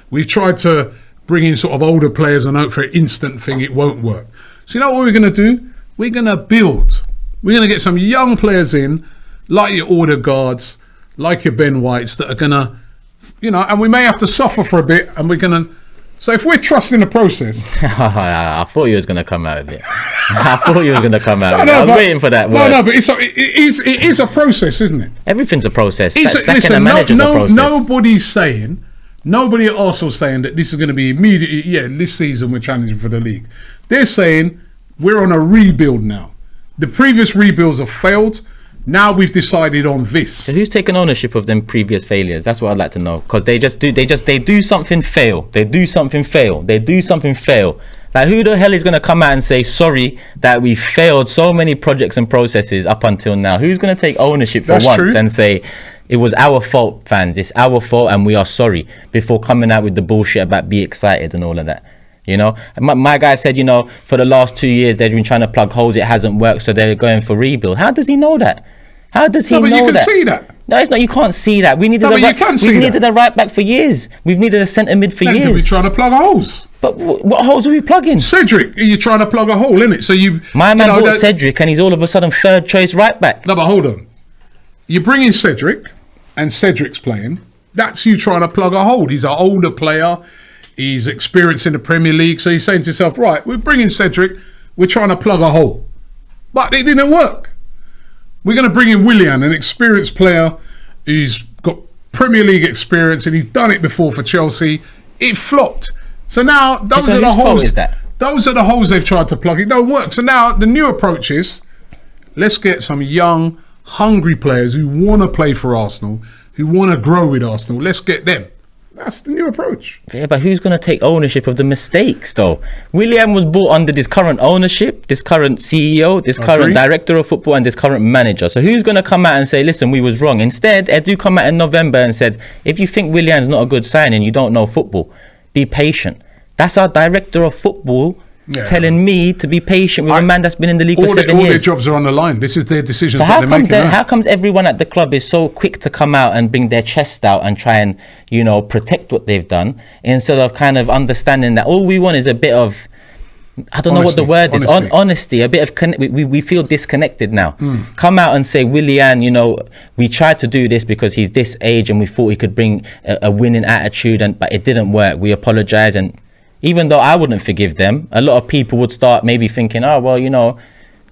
S1: We've tried to bring in sort of older players and hope for an instant thing. It won't work. So you know what we're going to do? We're going to build. We're going to get some young players in, like your Odegaards, like your Ben Whites, that are going to, and we may have to suffer for a bit, and we're going to. So if we're trusting the process,
S2: I thought you was going to come out of it. I was waiting for that word.
S1: No, but it is a process, isn't it?
S2: Everything's a process.
S1: Nobody's saying. Nobody at Arsenal saying that this is going to be immediately. Yeah, this season we're challenging for the league. They're saying we're on a rebuild now. The previous rebuilds have failed. Now we've decided on this.
S2: So who's taken ownership of them previous failures? That's what I'd like to know. Because they do something, fail. They do something, fail. Like, who the hell is going to come out and say sorry that we failed so many projects and processes up until now? Who's going to take ownership for once and say it was our fault, fans? It's our fault and we are sorry, before coming out with the bullshit about be excited and all of that. My guy said, for the last 2 years they've been trying to plug holes. It hasn't worked, so they're going for rebuild. How does he know that? How does he know that?
S1: You can see that.
S2: No, it's not. You can't see that. We needed a right back for years. We've needed a centre mid for years.
S1: We're trying to plug holes.
S2: But what holes are we plugging?
S1: Cedric, you're trying to plug a hole, innit? So
S2: my man bought Cedric, and he's all of a sudden third choice right back.
S1: No, but hold on. You bring in Cedric, and Cedric's playing. That's you trying to plug a hole. He's an older player. He's experienced in the Premier League. So he's saying to himself, right, we're bringing Cedric. We're trying to plug a hole. But it didn't work. We're going to bring in Willian, an experienced player who's got Premier League experience, and he's done it before for Chelsea. It flopped. So now those are the holes. Those are the holes they've tried to plug. It don't work. So now the new approach is, let's get some young, hungry players who want to play for Arsenal, who want to grow with Arsenal. Let's get them. That's the new approach.
S2: Yeah, but who's going to take ownership of the mistakes, though? Willian was brought under this current ownership, this current CEO, this current director of football, and this current manager. So who's going to come out and say, listen, we was wrong? Instead, Edu come out in November and said, if you think Willian's not a good signing, you don't know football, be patient. That's our director of football telling me to be patient with a man that's been in the league for 7 years.
S1: All their jobs are on the line. This is their decisions
S2: that
S1: they're making.
S2: How comes everyone at the club is so quick to come out and bring their chest out and try and, protect what they've done, instead of kind of understanding that all we want is a bit of, I don't know what the word is, honesty, a bit of, we feel disconnected now. Come out and say, Willian, we tried to do this because he's this age and we thought he could bring a winning attitude, but it didn't work. We apologise. And even though I wouldn't forgive them, a lot of people would start maybe thinking, oh, well,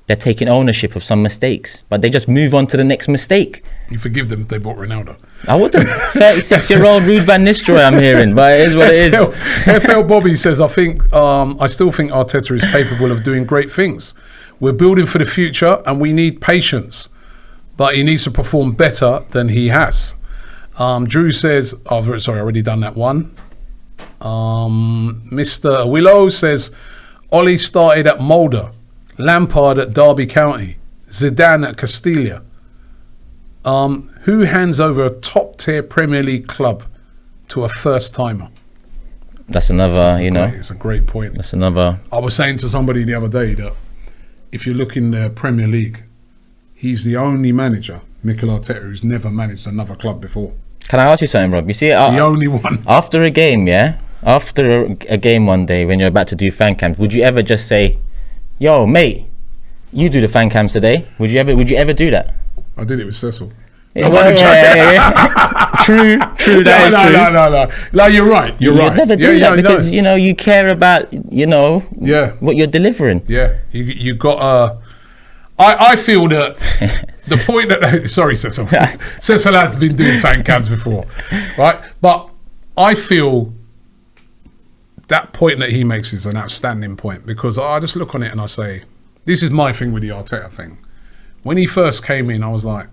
S2: they're taking ownership of some mistakes, but they just move on to the next mistake.
S1: You forgive them if they bought Ronaldo.
S2: I wouldn't. 36-year-old Ruud van Nistelrooy, I'm hearing, but it is what it is.
S1: FL Bobby says, I still think Arteta is capable of doing great things. We're building for the future and we need patience, but he needs to perform better than he has. Drew says, sorry, I already done that one. Mr. Willow says, Ollie started at Mulder, Lampard at Derby County, Zidane at Castilla. Who hands over a top-tier Premier League club to a first-timer?
S2: That's another,
S1: it's a great point.
S2: That's another.
S1: I was saying to somebody the other day that if you look in the Premier League, he's the only manager, Mikel Arteta, who's never managed another club before.
S2: Can I ask you something, Rob? You see,
S1: the only one.
S2: After a game, after a game one day when you're about to do fan cams, would you ever just say, yo, mate, you do the fan cams today? Would you ever do that?
S1: I did it with Cecil.
S2: Yeah, True.
S1: No, you're right. You'd
S2: never do that because you care about what you're delivering.
S1: Yeah, you got I feel that the point that sorry, Cecil. Cecil has been doing fan cams before, right? But I feel that point that he makes is an outstanding point, because I just look on it and I say, this is my thing with the Arteta thing. When he first came in, I was like,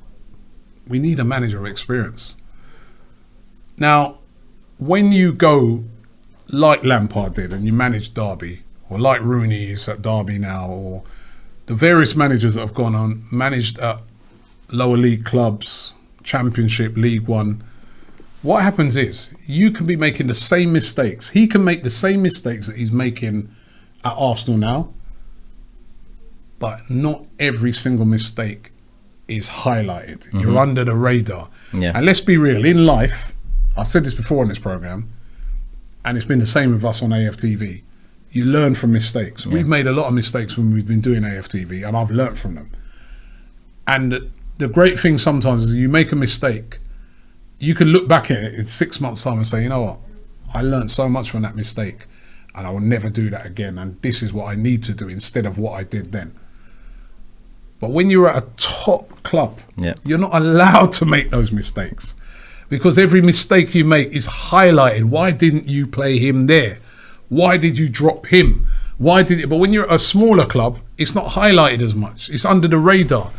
S1: we need a manager of experience. Now, when you go like Lampard did and you manage Derby, or like Rooney is at Derby now, or the various managers that have gone on, managed at lower league clubs, Championship, League One, what happens is you can be making the same mistakes. He can make the same mistakes that he's making at Arsenal now, but not every single mistake is highlighted. Mm-hmm. You're under the radar. Yeah. And let's be real, in life, I've said this before on this programme, and it's been the same with us on AFTV, you learn from mistakes. Yeah. We've made a lot of mistakes when we've been doing AFTV, and I've learned from them. And the great thing sometimes is you make a mistake, you can look back at it in 6 months' time and say, you know what, I learned so much from that mistake and I will never do that again, and this is what I need to do instead of what I did then. But when you're at a top club, you're not allowed to make those mistakes, because every mistake you make is highlighted. Why didn't you play him there? Why did you drop him? But when you're at a smaller club, it's not highlighted as much. It's under the radar.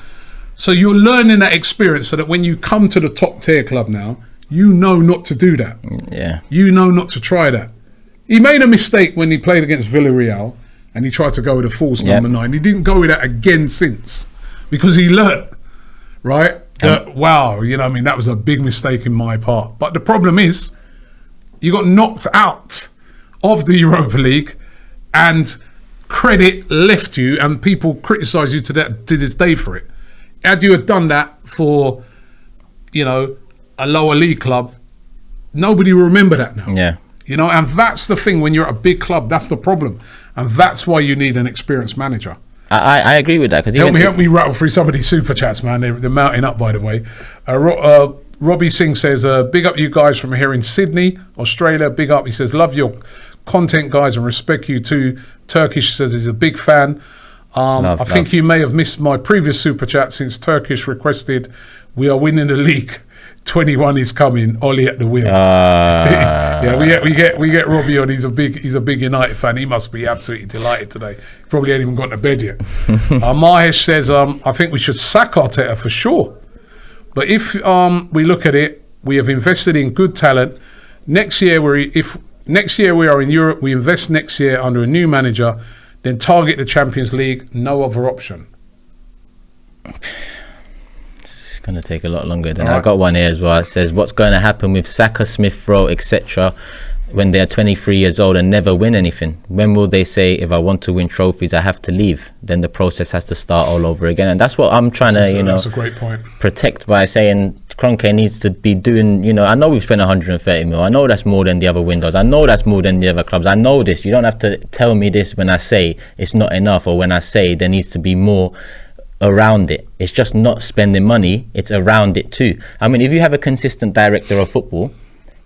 S1: So you're learning that experience so that when you come to the top tier club now, you know not to do that.
S2: Yeah.
S1: You know not to try that. He made a mistake when he played against Villarreal and he tried to go with a false number 9. He didn't go with that again since, because he learnt, right? That, wow, you know what I mean, that was a big mistake in my part. But the problem is, you got knocked out of the Europa League and credit left you, and people criticise you to this day for it. Had you had done that for, you know, a lower league club, nobody will remember that now.
S2: Yeah.
S1: You know, and that's the thing, when you're at a big club, that's the problem. And that's why you need an experienced manager.
S2: I agree with that.
S1: Help me rattle through some of these super chats, man. They're mounting up, by the way. Robbie Singh says, big up you guys from here in Sydney, Australia. Big up. He says, love your content, guys, and respect you too. Turkish says he's a big fan. I think you may have missed my previous super chat, since Turkish requested, we are winning the league. 21 is coming. Ollie at the wheel. Yeah, we get Robbie on. He's a big United fan. He must be absolutely delighted today. Probably ain't even got to bed yet. Mahesh says, I think we should sack Arteta for sure. But if we look at it, we have invested in good talent. Next year we are in Europe, we invest next year under a new manager, then target the Champions League. No other option.
S2: It's going to take a lot longer than I got one here as well. It says, what's going to happen with Saka, Smith Rowe, etc. when they're 23 years old and never win anything? When will they say, if I want to win trophies, I have to leave? Then the process has to start all over again. And that's what I'm trying to,
S1: that's a great point.
S2: Protect by saying Kroenke needs to be doing, I know we've spent 130 mil. I know that's more than the other windows. I know that's more than the other clubs. I know this. You don't have to tell me this when I say it's not enough, or when I say there needs to be more around it. It's just not spending money, it's around it too. I mean, if you have a consistent director of football,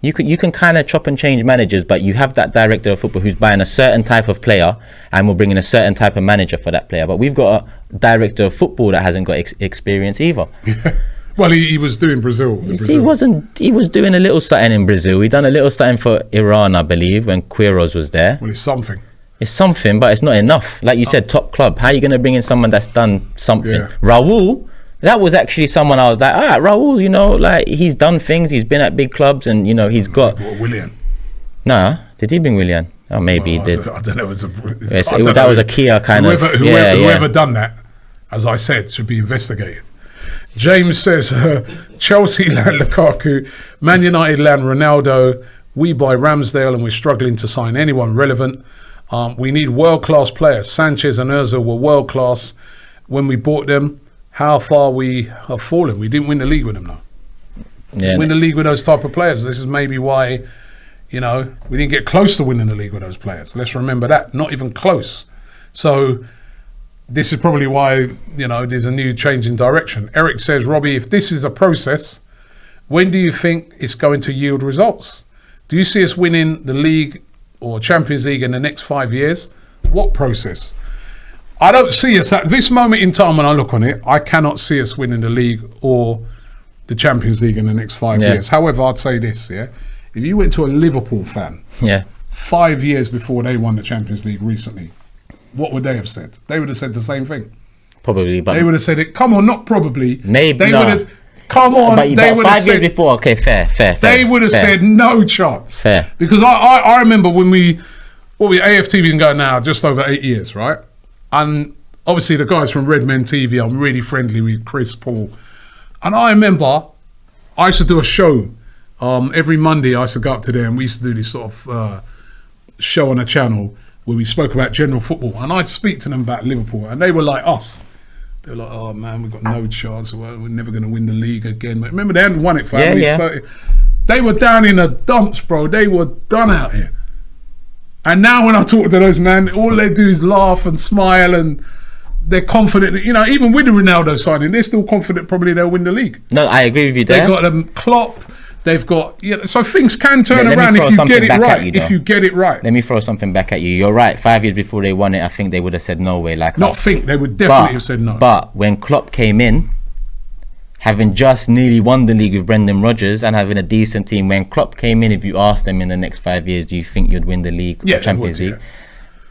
S2: you can kind of chop and change managers, but you have that director of football who's buying a certain type of player and will bring in a certain type of manager for that player. But we've got a director of football that hasn't got experience either.
S1: Yeah. Well, he was doing Brazil.
S2: He was doing a little something in Brazil. He done a little something for Iran, I believe, when Queiroz was there.
S1: Well, it's something.
S2: It's something, but it's not enough. Like you said, top club. How are you going to bring in someone that's done something? Yeah. Raul, that was actually someone I was like, Raul, like he's done things. He's been at big clubs, and he's got.
S1: Willian.
S2: Nah, did he bring Willian? Oh, maybe he did.
S1: I don't know.
S2: That was a Kia kind of.
S1: Whoever done that, as I said, should be investigated. James says, Chelsea land Lukaku, Man United land Ronaldo. We buy Ramsdale, and we're struggling to sign anyone relevant. We need world-class players. Sanchez and Ozil were world-class when we bought them. How far we have fallen. We didn't win the league with them, though. Yeah. Win the league with those type of players. This is maybe why, we didn't get close to winning the league with those players. Let's remember that. Not even close. So this is probably why, there's a new change in direction. Eric says, Robbie, if this is a process, when do you think it's going to yield results? Do you see us winning the league or Champions League in the next 5 years? What process? I don't see us at this moment in time. When I look on it, I cannot see us winning the league or the Champions League in the next 5 years. However, I'd say this, if you went to a Liverpool fan 5 years before they won the Champions League recently, what would they have said? They would have said the same thing.
S2: Probably, but
S1: they would have said it. Come on, not probably.
S2: Maybe
S1: they
S2: no.
S1: would have. Come on,
S2: but
S1: they would have
S2: 5 years
S1: said
S2: before. Okay, fair.
S1: They would have said no chance.
S2: Fair.
S1: Because I remember when we AFTV been going now just over 8 years, right? And obviously the guys from Red Men TV, I'm really friendly with Chris, Paul, and I remember I used to do a show every Monday. I used to go up to there and we used to do this sort of show on a channel where we spoke about general football, and I'd speak to them about Liverpool, and they were like us. They were like, oh man, we've got no chance. We're never going to win the league again. But remember, they hadn't won it for 30. They were down in the dumps, bro. They were done out here. And now when I talk to those men, all they do is laugh and smile, and they're confident. You know, even with the Ronaldo signing, they're still confident probably they'll win the league.
S2: No, I agree with you there.
S1: They've got them Klopp. They've got, so things can turn around if you get it right. If you get it right.
S2: Let me throw something back at you. You're right. 5 years before they won it, I think they would have said no way. They
S1: would definitely have said no.
S2: But when Klopp came in, having just nearly won the league with Brendan Rodgers and having a decent team, when Klopp came in, if you asked them in the next 5 years, do you think you'd win the league or Champions League? Yeah.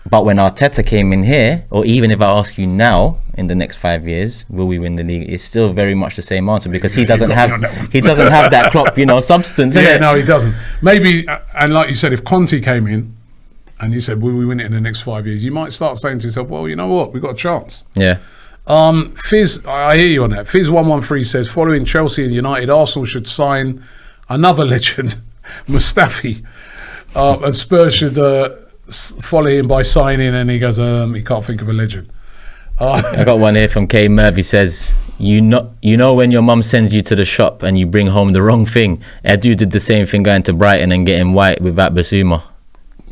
S2: But when Arteta came in here, or even if I ask you now, in the next 5 years, will we win the league? It's still very much the same answer, because he doesn't have that Klopp, substance.
S1: Yeah, no, he doesn't. Maybe, and like you said, if Conte came in and you said, will we win it in the next 5 years? You might start saying to yourself, well, you know what, we've got a chance.
S2: Yeah.
S1: Fizz, I hear you on that. Fizz113 says, following Chelsea and United, Arsenal should sign another legend, Mustafi, and Spurs should follow him by signing, and he goes, he can't think of a legend.
S2: I got one here from K Murphy. Says, you know when your mum sends you to the shop and you bring home the wrong thing. Edu did the same thing going to Brighton and getting white without Basuma.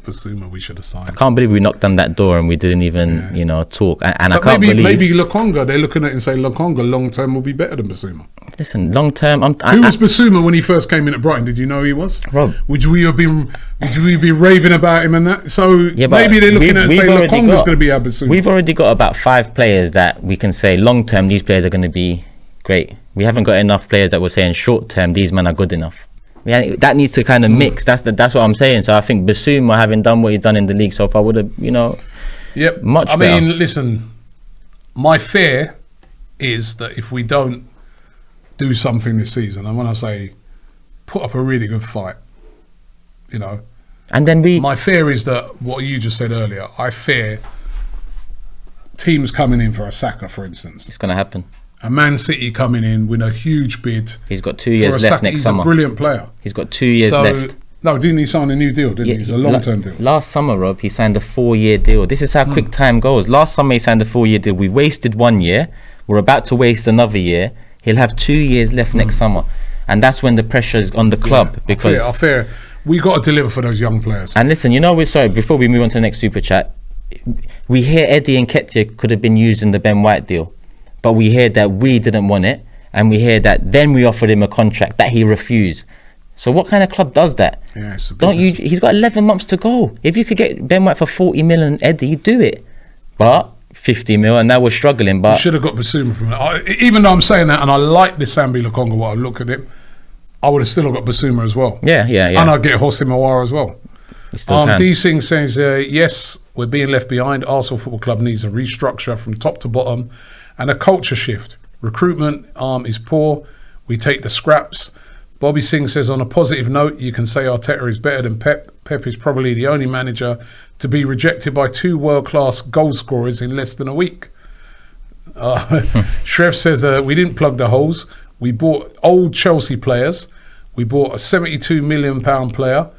S1: Basuma we should have signed.
S2: I can't believe we knocked on that door and we didn't even talk, and I can't believe
S1: maybe Lokonga, they're looking at it and say Lokonga long term will be better than Basuma.
S2: Listen, long term, who
S1: was Basuma when he first came in at Brighton? Did you know who he was?
S2: Rob.
S1: Would we be raving about him and that? So maybe they're looking at it and say Lokonga's going to be our Basuma.
S2: We've already got about 5 players that we can say long term these players are going to be great. We haven't got enough players that we're saying short term these men are good enough. That needs to kind of mix. That's what I'm saying. So I think Basuma, having done what he's done in the league so far, would have, much better.
S1: I mean, listen, my fear is that if we don't do something this season, and when I say put up a really good fight,
S2: and then
S1: my fear is that what you just said earlier, I fear teams coming in for a Saka, for instance.
S2: It's going to happen.
S1: A Man City coming in with a huge bid.
S2: He's got 2 years left next summer.
S1: He's a brilliant player.
S2: He's got 2 years left.
S1: No, didn't he sign a new deal, didn't he? It's a long-term deal.
S2: Last summer, Rob, he signed a 4-year deal. This is how quick time goes. Last summer, he signed a 4-year deal. We've wasted 1 year. We're about to waste another year. He'll have 2 years left next summer. And that's when the pressure is on the club. Because
S1: I fear. We got to deliver for those young players.
S2: And listen, we're sorry, before we move on to the next Super Chat, we hear Eddie and Nketiah could have been used in the Ben White deal. But we hear that we didn't want it, and we hear that then we offered him a contract that he refused. So what kind of club does that?
S1: Yeah,
S2: he's got 11 months to go. If you could get Ben White for 40 million, Eddie, do it. But 50 mil, and now we're struggling. But
S1: you should have got Basuma from it. Even though I'm saying that, and I like this Sambi Lokonga, while I look at him, I would have still got Basuma as well.
S2: Yeah.
S1: And I'd get Hossein Mawar as well.
S2: D
S1: Singh says, yes, we're being left behind. Arsenal Football Club needs a restructure from top to bottom and a culture shift. Recruitment is poor. We take the scraps. Bobby Singh says, on a positive note, you can say Arteta is better than Pep. Pep is probably the only manager to be rejected by 2 world-class goal scorers in less than a week. Shrev says, we didn't plug the holes. We bought old Chelsea players. We bought a £72 million player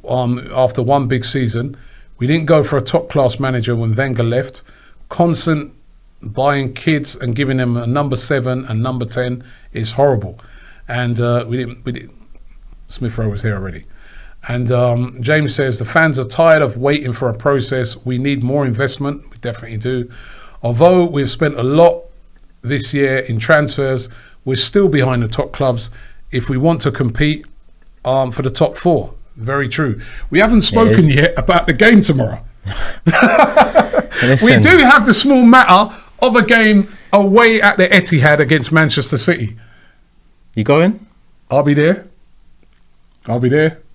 S1: after one big season. We didn't go for a top-class manager when Wenger left. Constant buying kids and giving them a number 7 and number 10 is horrible. And we didn't. Smith Rowe was here already. And James says, the fans are tired of waiting for a process. We need more investment. We definitely do. Although we've spent a lot this year in transfers, we're still behind the top clubs if we want to compete for the top 4. Very true. We haven't spoken yet about the game tomorrow. We do have the small matter of a game away at the Etihad against Manchester City.
S2: You going?
S1: I'll be there.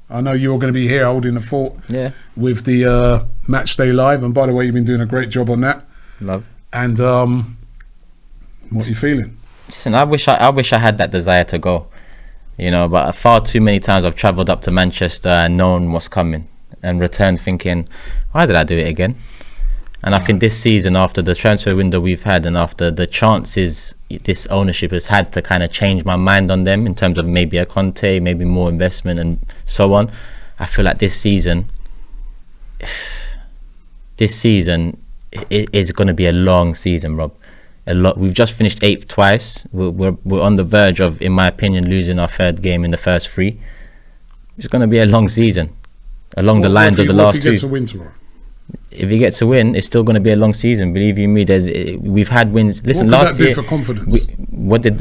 S1: I know you're going to be here holding the fort with the Match Day Live. And by the way, you've been doing a great job on that.
S2: Love.
S1: And what are you feeling?
S2: Listen, I wish I had that desire to go, but far too many times I've travelled up to Manchester and known what's coming and returned thinking, why did I do it again? And I think this season, after the transfer window we've had and after the chances this ownership has had to kind of change my mind on them in terms of maybe a Conte, maybe more investment and so on, I feel like this season is going to be a long season, Rob. We've just finished 8th twice. We're on the verge of, in my opinion, losing our 3rd game in the first 3. It's going to be a long season along the lines of the last 2.
S1: If he gets a win tomorrow?
S2: If he gets a win, it's still going to be a long season. Believe you me, we've had wins. Listen,
S1: what
S2: last
S1: could that
S2: year,
S1: do for confidence?
S2: What did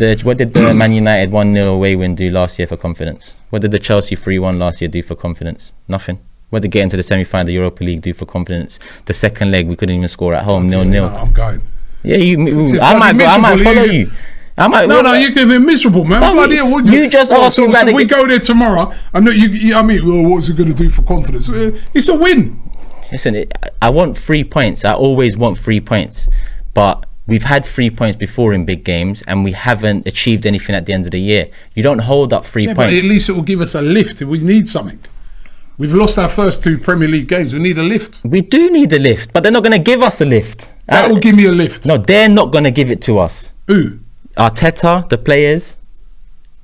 S2: the Man United 1-0 away win do last year for confidence? What did the Chelsea 3-1 last year do for confidence? Nothing. What did getting to the semi-final of the Europa League do for confidence? The second leg, we couldn't even score at home, 0-0.
S1: No, I'm going.
S2: Yeah, I might follow you.
S1: No, you can be miserable, man.
S2: You just asked me about
S1: if we go there tomorrow, I know what's it going to do for confidence? It's a win.
S2: Listen, I want 3 points. I always want 3 points. But we've had 3 points before in big games and we haven't achieved anything at the end of the year. You don't hold up 3 points.
S1: But at least it will give us a lift if we need something. We've lost our first 2 Premier League games. We need a lift.
S2: We do need a lift, but they're not going to give us a lift.
S1: That will give me a lift.
S2: No, they're not going to give it to us.
S1: Who?
S2: Arteta, the players.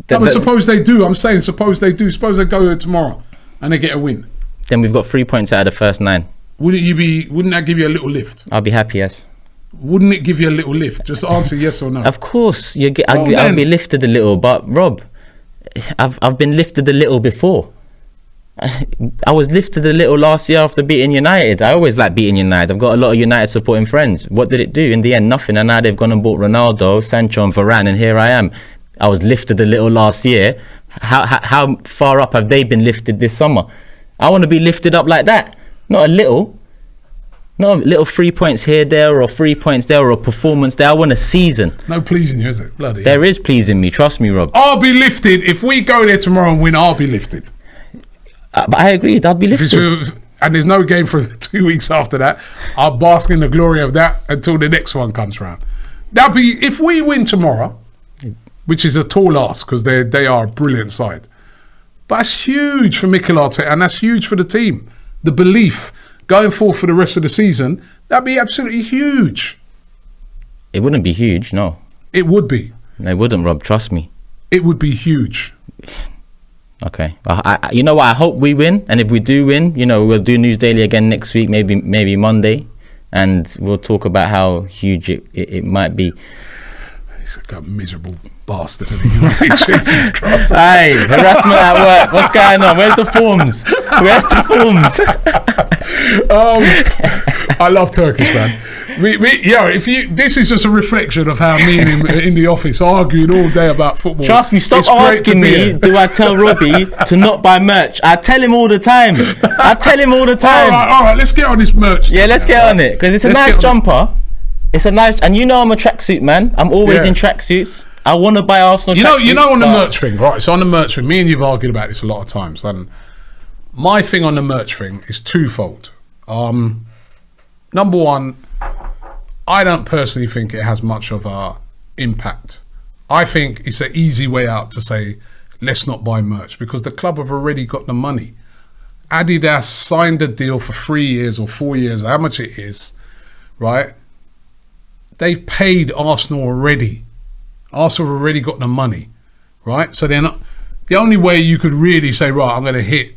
S1: But suppose they do. I'm saying suppose they do. Suppose they go there tomorrow and they get a win.
S2: Then we've got 3 points out of the first 9.
S1: Wouldn't that give you a little lift?
S2: I'll be happy, yes.
S1: Wouldn't it give you a little lift? Just answer yes or no.
S2: Of course, I'll be lifted a little. But Rob, I've been lifted a little before. I was lifted a little last year after beating United. I always like beating United. I've got a lot of United supporting friends. What did it do? In the end, nothing. And now they've gone and bought Ronaldo, Sancho and Varane, and here I am. I was lifted a little last year. How far up have they been lifted this summer? I want to be lifted up like that. Not a little. Not a little 3 points here, there, or 3 points there, or a performance there. I want a season.
S1: No pleasing you, is it? Bloody
S2: there is pleasing me. Trust me, Rob.
S1: I'll be lifted. If we go there tomorrow and win, I'll be lifted.
S2: But I agreed, I'd be lifted.
S1: And there's no game for 2 weeks after that. I'll bask in the glory of that until the next one comes round. That'll be, if we win tomorrow, which is a tall ask because they are a brilliant side. But that's huge for Mikel Arteta and that's huge for the team. The belief going forward for the rest of the season, that'd be absolutely huge.
S2: It wouldn't be huge, no.
S1: It would be.
S2: It wouldn't, Rob, trust me.
S1: It would be huge.
S2: Okay. You know what? I hope we win. And if we do win, we'll do News Daily again next week, maybe Monday. And we'll talk about how huge it might be.
S1: He's a miserable bastard. Jesus Christ.
S2: Hey, harassment at work. What's going on? Where's the forms?
S1: I love Turkish, man. This is just a reflection of how me and him in the office arguing all day about football.
S2: Trust me, stop asking me, do I tell Robbie to not buy merch? I tell him all the time. All
S1: right, let's get on this merch.
S2: Yeah, let's get on it, because it's a nice jumper. It's a nice, and I'm a tracksuit man. I'm always in tracksuits. I want to buy Arsenal tracksuits.
S1: On the merch thing, right? So on the merch thing, me and you've argued about this a lot of times. And my thing on the merch thing is twofold. Number one, I don't personally think it has much of a impact. I think it's an easy way out to say, let's not buy merch because the club have already got the money. Adidas signed a deal for 3 years or 4 years, how much it is, right? They've paid Arsenal already. Arsenal have already got the money, right? So they're not. The only way you could really say, right, I'm going to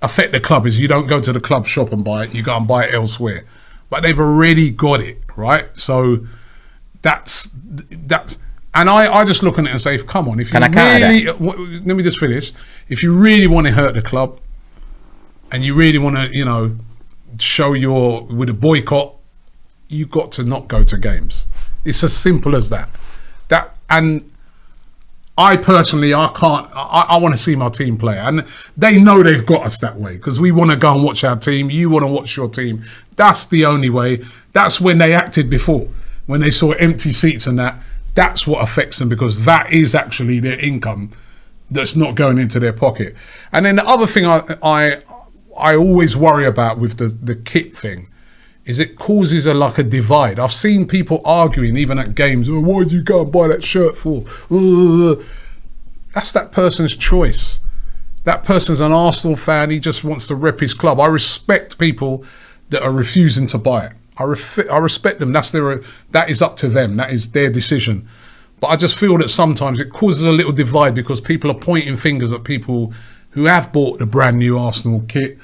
S1: affect the club is you don't go to the club shop and buy it. You go and buy it elsewhere. But they've already got it, right? So that's. And I just look at it and say, come on, if you really, let me just finish. If you really want to hurt the club, and you really want to, show with a boycott, you got to not go to games. It's as simple as that. And I personally, I can't. I want to see my team play, and they know they've got us that way because we want to go and watch our team. You want to watch your team. That's the only way. That's when they acted before, when they saw empty seats and that. That's what affects them because that is actually their income that's not going into their pocket. And then the other thing I always worry about with the kit thing is it causes a divide. I've seen people arguing even at games, oh, why did you go and buy that shirt for? That's that person's choice. That person's an Arsenal fan, he just wants to rep his club. I respect people that are refusing to buy it. I respect them. That is up to them. That is their decision. But I just feel that sometimes it causes a little divide because people are pointing fingers at people who have bought the brand new Arsenal kit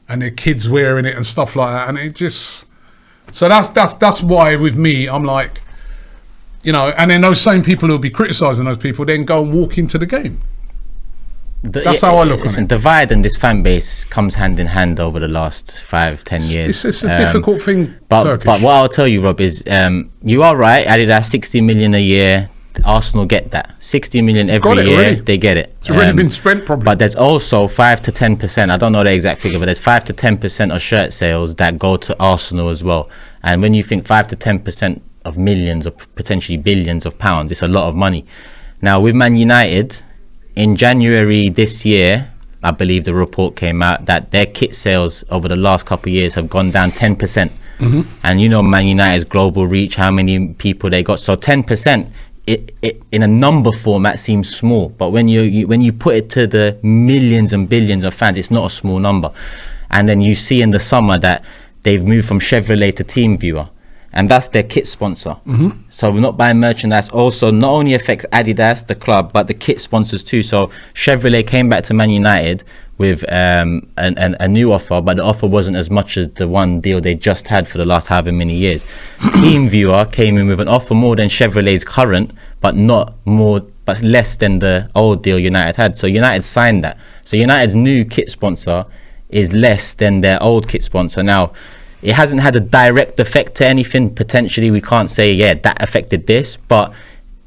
S1: and their kids wearing it and stuff like that. And it just... So that's why with me, I'm like, and then those same people who'll be criticising those people then go and walk into the game. That's how I look on it.
S2: Divide and this fan base comes hand in hand over the last 5-10 years.
S1: It's a difficult thing,
S2: but what I'll tell you, Rob, is you are right. Adidas 60 million a year. Arsenal get that 60 million every year. Already. They get it.
S1: It's already been spent, probably.
S2: But there's also 5 to 10%. I don't know the exact figure, but there's 5 to 10% of shirt sales that go to Arsenal as well. And when you think 5 to 10% of millions or potentially billions of pounds, it's a lot of money. Now with Man United, in January this year, I believe the report came out that their kit sales over the last couple of years have gone down 10%. Mm-hmm. And Man United's global reach, how many people they got. So 10%. It in a number format seems small, but when you put it to the millions and billions of fans, it's not a small number. And then you see in the summer that they've moved from Chevrolet to TeamViewer, and that's their kit sponsor. Mm-hmm. So we're not buying merchandise. Also, not only affects Adidas, the club, but the kit sponsors too. So Chevrolet came back to Man United with a new offer, but the offer wasn't as much as the one deal they just had for the last however many years. TeamViewer came in with an offer more than Chevrolet's current, but less than the old deal United had. So United signed that. So United's new kit sponsor is less than their old kit sponsor. Now, it hasn't had a direct effect to anything. Potentially, we can't say, that affected this, but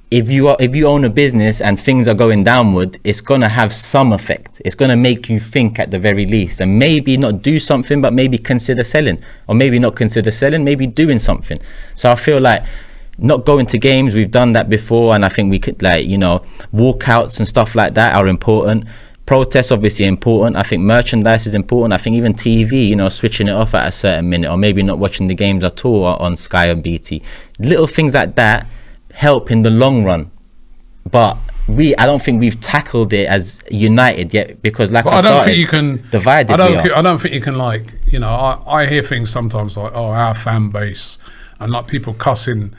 S2: if you own a business and things are going downward, it's going to have some effect. It's going to make you think at the very least, and maybe not do something, but maybe consider selling, or maybe not consider selling, maybe doing something. So I feel like not going to games, we've done that before, and I think we could walkouts and stuff like that are important. Protests obviously important. I think merchandise is important. I think even TV, switching it off at a certain minute, or maybe not watching the games at all on Sky or BT. Little things like that help in the long run, but I don't think we've tackled it as United yet, because I don't think you can divide it.
S1: I don't think you can I hear things sometimes like, our fan base, and people cussing.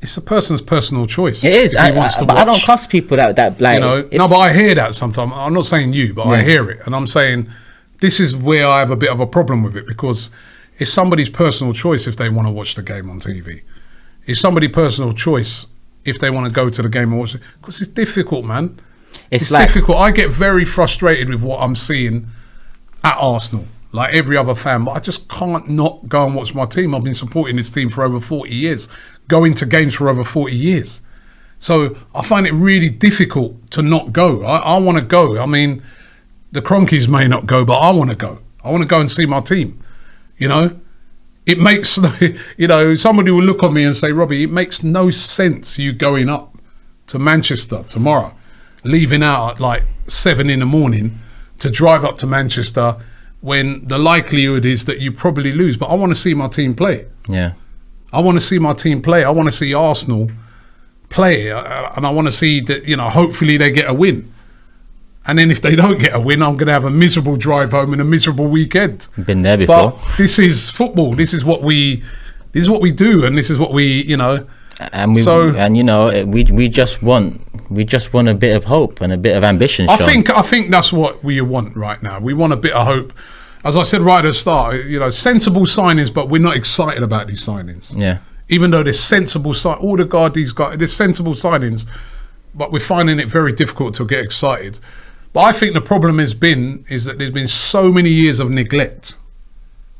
S1: It's a person's personal choice.
S2: It is. But I don't cuss people that
S1: no, but I hear that sometimes. I'm not saying you, but I hear it, and I'm saying this is where I have a bit of a problem with it, because it's somebody's personal choice if they want to watch the game on TV. It's somebody's personal choice if they want to go to the game and watch it. Because it's difficult, man. It's difficult. I get very frustrated with what I'm seeing at Arsenal, like every other fan. But I just can't not go and watch my team. I've been supporting this team for over 40 years, going to games for over 40 years. So I find it really difficult to not go. I want to go. I mean, the Cronkies may not go, but I want to go. I want to go and see my team, It makes, somebody will look on me and say, Robbie, it makes no sense you going up to Manchester tomorrow, leaving out at 7 a.m. to drive up to Manchester when the likelihood is that you probably lose. But I want to see my team play.
S2: Yeah.
S1: I want to see my team play. I want to see Arsenal play. And I want to see that, hopefully they get a win. And then if they don't get a win, I'm going to have a miserable drive home and a miserable weekend.
S2: Been there before.
S1: But this is football. This is what we do, and this is what we,
S2: And we just want a bit of hope and a bit of ambition.
S1: I think that's what we want right now. We want a bit of hope. As I said right at the start, sensible signings, but we're not excited about these signings.
S2: Yeah.
S1: Even though there's sensible there's sensible signings, but we're finding it very difficult to get excited. But I think the problem is that there's been so many years of neglect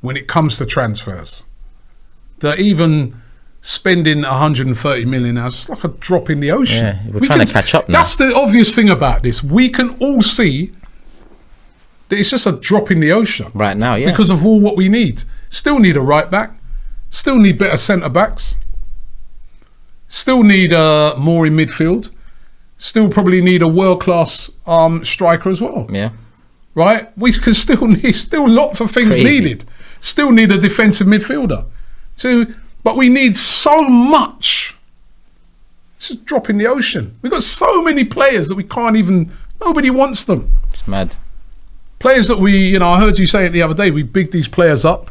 S1: when it comes to transfers, that even spending 130 million now is just like a drop in the ocean.
S2: Yeah, we're trying to catch up now.
S1: That's the obvious thing about this. We can all see that it's just a drop in the ocean
S2: right now,
S1: because of all what we need. Still need a right back, still need better centre backs, still need more in midfield, still probably need a world-class striker as well.
S2: Yeah.
S1: Right? We can still need lots of things needed. Still need a defensive midfielder. But we need so much. It's just a drop in the ocean. We've got so many players that we can't even... Nobody wants them.
S2: It's mad.
S1: Players that we, I heard you say it the other day, we big these players up.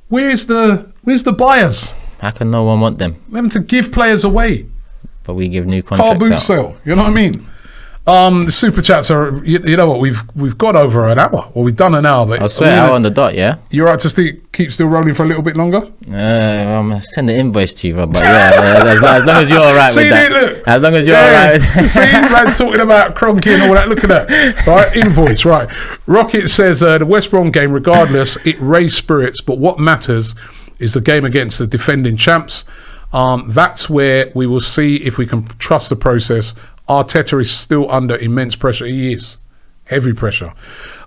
S1: Where's the buyers?
S2: How can no one want them?
S1: We're having to give players away.
S2: But we give new contracts
S1: Car boot
S2: out.
S1: sale, you know what I mean? The super chats are, you know what, we've got over an hour, or we've done an hour. But
S2: I swear, hour on the dot, yeah?
S1: You're right to keep still rolling for a little bit longer?
S2: I'm going to send the invoice to you, Rob, but yeah, as long as you're all right with that.
S1: Look.
S2: As long as you're all right with
S1: See, lads talking about Kroenke and all that, look at that. Right, invoice, right. Rocket says, the West Brom game, regardless, it raised spirits, but what matters is the game against the defending champs. That's where we will see if we can trust the process. Arteta is still under immense pressure. He is. Heavy pressure.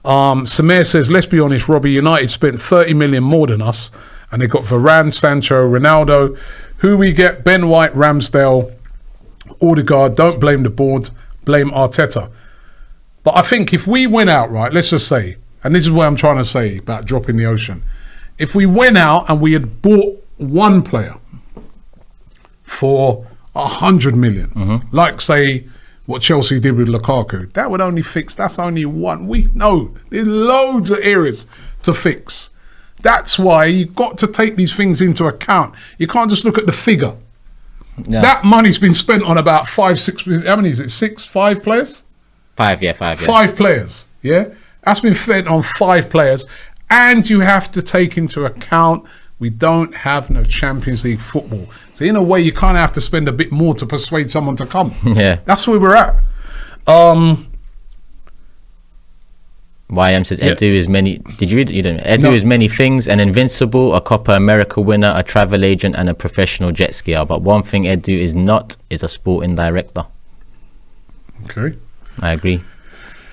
S1: Samir says, let's be honest, Robbie, United spent 30 million more than us, and they got Varane, Sancho, Ronaldo. Who we get? Ben White, Ramsdale, Odegaard. Don't blame the board, blame Arteta. But I think if we went out, right, let's just say, and this is what I'm trying to say about dropping the ocean. If we went out and we had bought one player for 100 million, like say what Chelsea did with Lukaku, that would only fix, that's only one. We know there's loads of areas to fix. That's why you've got to take these things into account. You can't just look at the figure. Yeah. That money's been spent on about 5, 6, how many is it? 5 players?
S2: 5, yeah.
S1: 5 players, yeah? That's been spent on 5 players. And you have to take into account we don't have no Champions League football. So in a way, you kind of have to spend a bit more to persuade someone to come.
S2: Yeah.
S1: That's where we're at.
S2: YM says, Edu is many... Did you read it? You didn't. Edu is many things: an invincible, a Copa America winner, a travel agent, and a professional jet skier. But one thing Edu is not is a sporting director.
S1: Okay.
S2: I agree.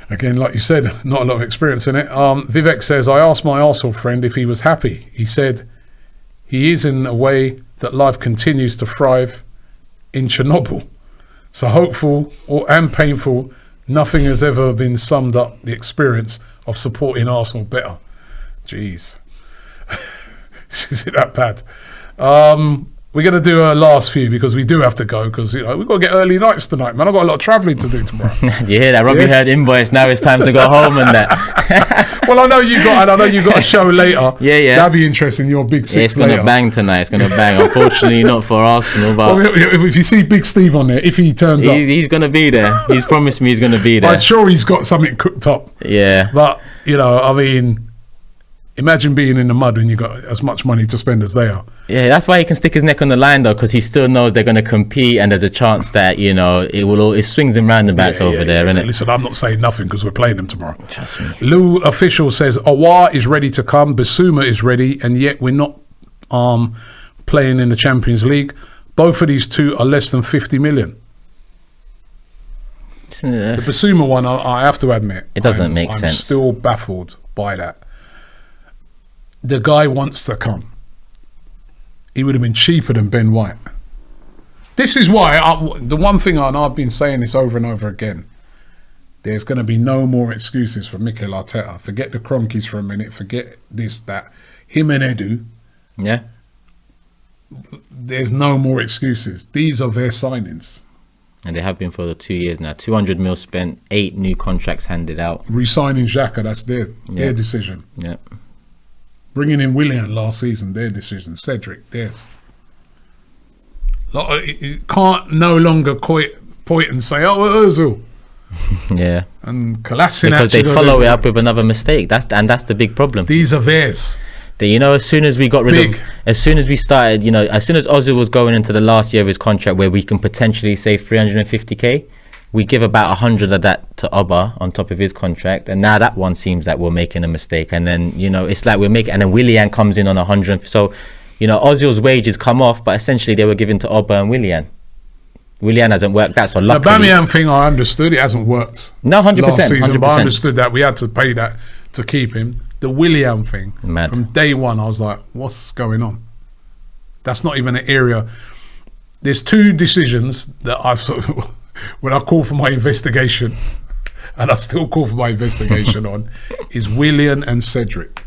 S1: Again, like you said, not a lot of experience in it. Vivek says, I asked my Arsenal friend if he was happy. He said, he is in a way that life continues to thrive in Chernobyl. So hopeful and painful, nothing has ever been summed up the experience of supporting Arsenal better. Jeez. Is it that bad? We're going to do a last few because we do have to go because, we've got to get early nights tonight, man. I've got a lot of travelling to do tomorrow.
S2: Do you hear that? Robbie heard invoice. Now it's time to go home and that.
S1: Well, I know you got a show later.
S2: Yeah.
S1: That'd be interesting. Your Big Six
S2: it's going to bang tonight. It's going to bang. Unfortunately, not for Arsenal. But
S1: well, if you see Big Steve on there, if he turns up.
S2: He's going to be there. He's promised me he's going to be there.
S1: I'm sure he's got something cooked up.
S2: Yeah.
S1: But, imagine being in the mud when you got as much money to spend as they are.
S2: Yeah, that's why he can stick his neck on the line though, because he still knows they're going to compete, and there's a chance that it swings and roundabouts over there, isn't it?
S1: Listen, I'm not saying nothing because we're playing them tomorrow.
S2: Trust me.
S1: Lou Official says Aouar is ready to come, Bissouma is ready, and yet we're not playing in the Champions League. Both of these two are less than 50 million. The Bissouma one, I have to admit,
S2: it doesn't make sense.
S1: I'm still baffled by that. The guy wants to come. He would have been cheaper than Ben White. This is why the one thing I've been saying this over and over again. There's going to be no more excuses for Mikel Arteta. Forget the Kroenkes for a minute. Forget this, that. Him and Edu.
S2: Yeah.
S1: There's no more excuses. These are their signings.
S2: And they have been for the 2 years now. 200 mil spent, 8 new contracts handed out.
S1: Re-signing Xhaka, that's their decision.
S2: Yeah.
S1: Bringing in Willian last season, their decision. Cedric, theirs. You can't no longer point and say, Ozil.
S2: Yeah.
S1: And Kolasinac.
S2: Because they follow it up with another mistake. That's the big problem.
S1: These are theirs.
S2: As soon as we got rid of, as soon as we started, as soon as Ozil was going into the last year of his contract where we can potentially save 350k, we give about 100 of that to Oba on top of his contract, and now that one seems like we're making a mistake, and then it's like we're making, and then Willian comes in on 100. So Ozil's wages come off, but essentially they were given to Oba and Willian. Willian hasn't worked that, so luckily.
S1: The Bamian thing, I understood it hasn't worked.
S2: No, 100%.
S1: Last season,
S2: 100%.
S1: but I understood that we had to pay that to keep him. The Willian thing,
S2: mad.
S1: From day one, I was like, what's going on? That's not even an area. There's 2 decisions that I've sort of when I call for my investigation, and I still call for my investigation on, is Willian and Cedric.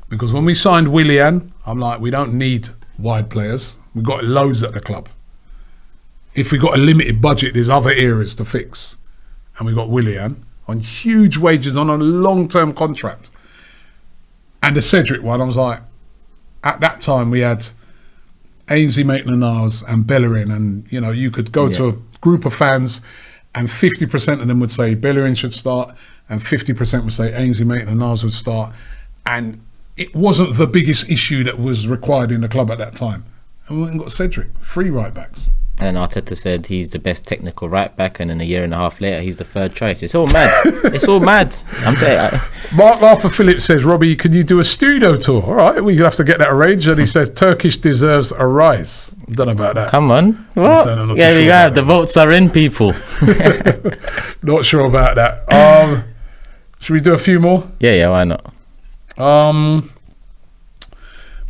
S1: Because when we signed Willian, I'm like, we don't need wide players. We've got loads at the club. If we got a limited budget, there's other areas to fix. And we got Willian on huge wages on a long-term contract. And the Cedric one, I was like, at that time we had Ainsley Maitland-Niles and Bellerin, and you know, you could go to a group of fans and 50% of them would say Bellerin should start and 50% would say Ainsley Maitland-Niles would start. And it wasn't the biggest issue that was required in the club at that time. And we went and got Cedric, 3 right-backs.
S2: And Arteta said he's the best technical right back, and then a year and a half later he's the third choice. It's all mad. It's all mad. I'm telling you.
S1: Mark Arthur Phillips says, Robbie, can you do a studio tour? All right, we have to get that arranged. And he says Turkish deserves a rise. Don't know about that.
S2: Come on. What? Yeah, you have the votes are in, people.
S1: Not sure about that. Should we do a few more?
S2: Yeah, why not?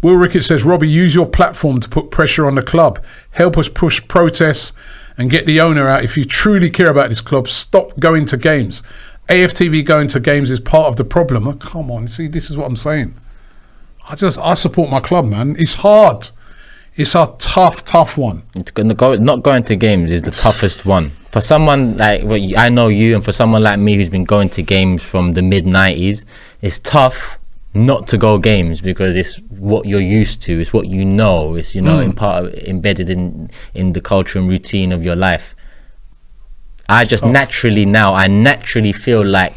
S1: Will Ricketts says, Robbie, use your platform to put pressure on the club. Help us push protests and get the owner out. If you truly care about this club, stop going to games. AFTV going to games is part of the problem. Oh, come on, see, this is what I'm saying. I support my club, man. It's hard. It's a tough one.
S2: Not going to games is the toughest one. For someone like I know you, and for someone like me who's been going to games from the mid-90s, it's tough not to go games because it's what you're used to, it's what you know, it's embedded in the culture and routine of your life. I naturally feel like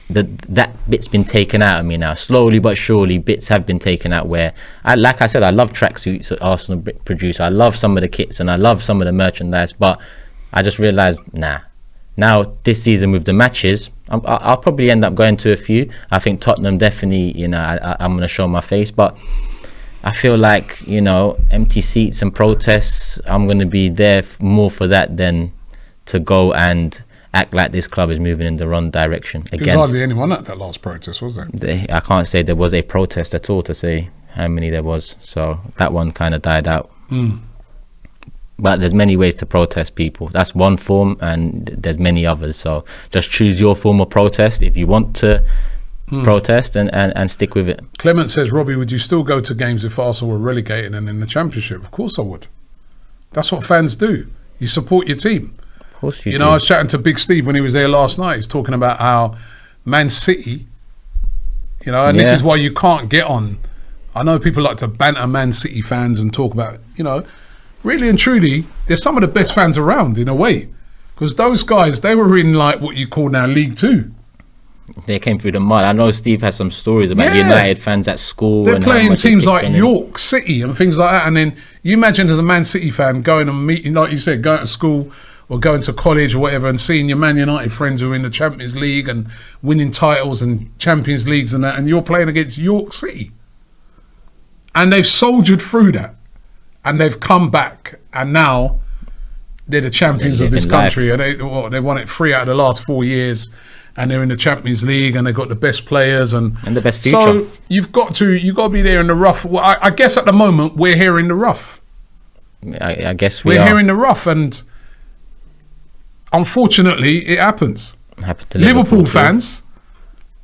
S2: that bit's been taken out of me now. Slowly but surely bits have been taken out where like I said, I love tracksuits that Arsenal produce, I love some of the kits and I love some of the merchandise, but I just realised, now this season with the matches, I'll probably end up going to a few. I think Tottenham definitely, I'm going to show my face, but I feel like, empty seats and protests, I'm going to be there more for that than to go and act like this club is moving in the wrong direction. Again,
S1: there was hardly anyone at that last protest, was there?
S2: I can't say there was a protest at all to say how many there was, so that one kind of died out. But there's many ways to protest, people. That's one form, and there's many others. So just choose your form of protest if you want to protest and stick with it.
S1: Clement says, Robbie, would you still go to games if Arsenal were relegated and in the Championship? Of course I would. That's what fans do. You support your team.
S2: Of course you do.
S1: I was chatting to Big Steve when he was there last night. He's talking about how Man City, this is why you can't get on. I know people like to banter Man City fans and talk about, really and truly, they're some of the best fans around in a way. Because those guys, they were in like what you call now League Two.
S2: They came through the mud. I know Steve has some stories about United fans at school.
S1: They're playing teams like York City and things like that. And then you imagine as a Man City fan going and meeting, like you said, going to school or going to college or whatever and seeing your Man United friends who are in the Champions League and winning titles and Champions Leagues and that, and you're playing against York City. And they've soldiered through that. And they've come back, and now they're the champions of this country. And they won it 3 out of the last 4 years, and they're in the Champions League, and they've got the best players and
S2: the best future.
S1: So you've got to be there in the rough. Well, I guess at the moment we're here in the rough.
S2: I guess we're
S1: here in the rough, and unfortunately, it happens.
S2: To
S1: Liverpool fans,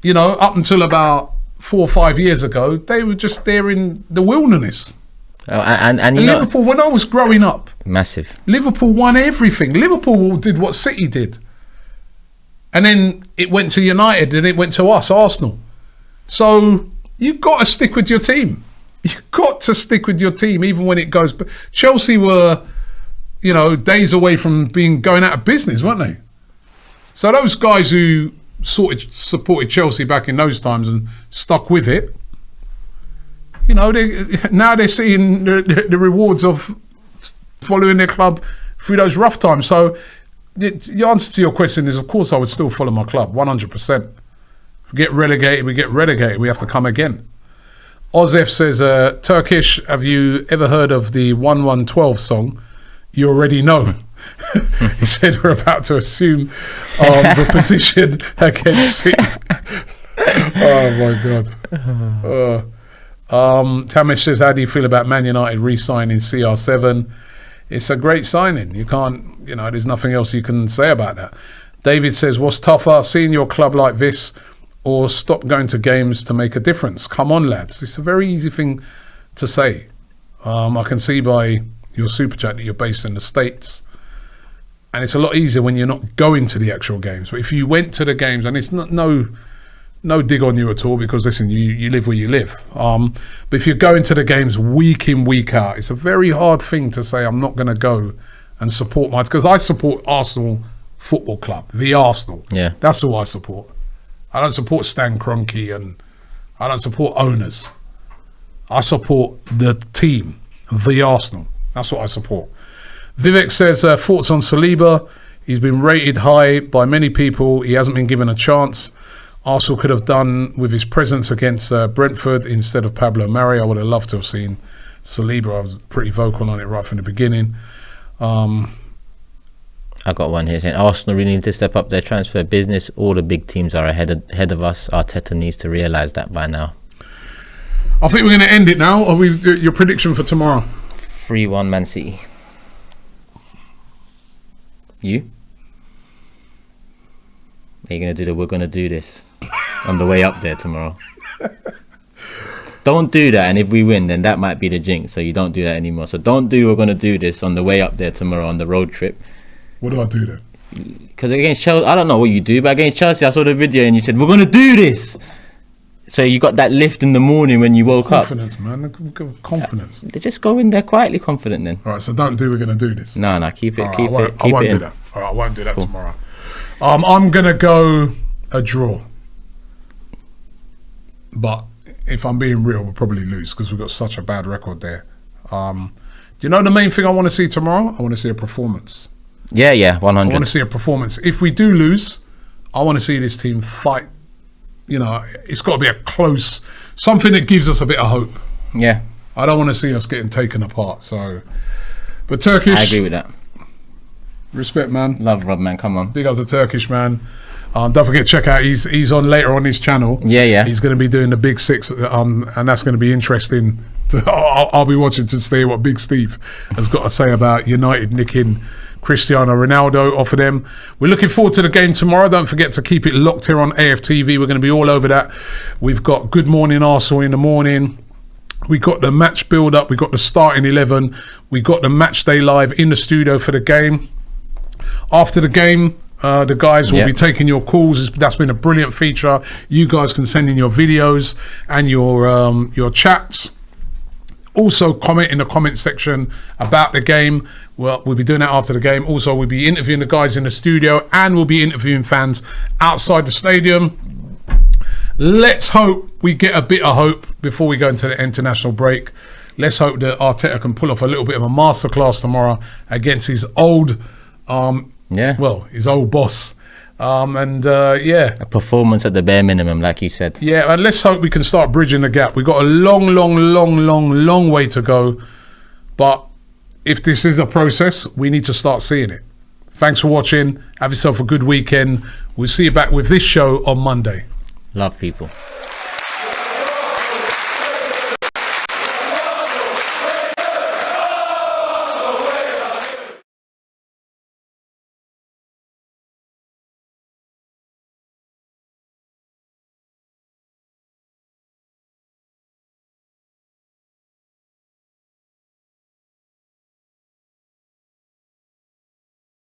S1: up until about 4 or 5 years ago, they were just there in the wilderness.
S2: And
S1: Liverpool, when I was growing up,
S2: massive.
S1: Liverpool won everything. Liverpool did what City did. And then it went to United, and it went to us, Arsenal. So you've got to stick with your team. You've got to stick with your team, even when it goes. Chelsea were, days away from going out of business, weren't they? So those guys who supported Chelsea back in those times and stuck with it, now they're seeing the rewards of following their club through those rough times. So the answer to your question is, of course, I would still follow my club, 100%. If we get relegated, we have to come again. Ozef says, Turkish, have you ever heard of the 1112 song? You already know. He said we're about to assume the position against City. Oh, my God. Tamish says, how do you feel about Man United re-signing CR7? it's a great signing. You can't, there's nothing else you can say about that. David says, what's tougher, seeing your club like this or stop going to games to make a difference? Come on, lads. It's a very easy thing to say. I can see by your super chat that you're based in the States. And it's a lot easier when you're not going to the actual games. But if you went to the games, and it's not no dig on you at all, because listen, you live where you live. But if you're going to the games week in, week out, it's a very hard thing to say, I'm not going to go and support because I support Arsenal Football Club, the Arsenal.
S2: Yeah.
S1: That's who I support. I don't support Stan Kroenke and I don't support owners. I support the team, the Arsenal. That's what I support. Vivek says, thoughts on Saliba. He's been rated high by many people. He hasn't been given a chance. Arsenal could have done with his presence against Brentford instead of Pablo Mari. I would have loved to have seen Saliba. I was pretty vocal on it right from the beginning.
S2: I got one here saying Arsenal really need to step up their transfer business. All the big teams are ahead of us. Arteta needs to realise that by now.
S1: I think we're going to end it now. Are we? Your prediction for tomorrow?
S2: 3-1 Man City. You? Are you going to do we're going to do this on the way up there tomorrow? Don't do that, and if we win, then that might be the jinx, so you don't do that anymore. So don't do we're going to do this on the way up there tomorrow on the road trip.
S1: What do I do then?
S2: Because against Chelsea, I don't know what you do, but against Chelsea, I saw the video and you said, we're going to do this. So you got that lift in the morning when you woke
S1: Confidence, man. Confidence.
S2: They just go in there quietly confident then.
S1: All right, so don't do we're going to do this.
S2: No, keep it.
S1: Right,
S2: keep it.
S1: I won't do that. All right, I won't do that tomorrow. I'm going to go a draw. But if I'm being real, we'll probably lose because we've got such a bad record there. Do you know the main thing I want to see tomorrow? I want to see a performance.
S2: Yeah, 100.
S1: I want to see a performance. If we do lose, I want to see this team fight. It's got to be a close, something that gives us a bit of hope.
S2: Yeah.
S1: I don't want to see us getting taken apart. So, but Turkish.
S2: I agree with that.
S1: Respect, man.
S2: Love Rob, man. Come on.
S1: Big ups to Turkish, man. Don't forget, check out. He's on later on his channel.
S2: Yeah.
S1: He's going to be doing the Big Six, and that's going to be interesting. I'll be watching to see what Big Steve has got to say about United nicking Cristiano Ronaldo off of them. We're looking forward to the game tomorrow. Don't forget to keep it locked here on AFTV. We're going to be all over that. We've got Good Morning Arsenal in the morning. We got the match build up. We got the starting 11. We got the match day live in the studio for the game. After the game, the guys will be taking your calls. That's been a brilliant feature. You guys can send in your videos and your chats. Also, comment in the comment section about the game. Well, we'll be doing that after the game. Also, we'll be interviewing the guys in the studio and we'll be interviewing fans outside the stadium. Let's hope we get a bit of hope before we go into the international break. Let's hope that Arteta can pull off a little bit of a masterclass tomorrow against his old, his old boss. A
S2: performance at the bare minimum, like you said.
S1: Yeah, and let's hope we can start bridging the gap. We've got a long way to go. But if this is a process, we need to start seeing it. Thanks for watching. Have yourself a good weekend. We'll see you back with this show on Monday.
S2: Love, people.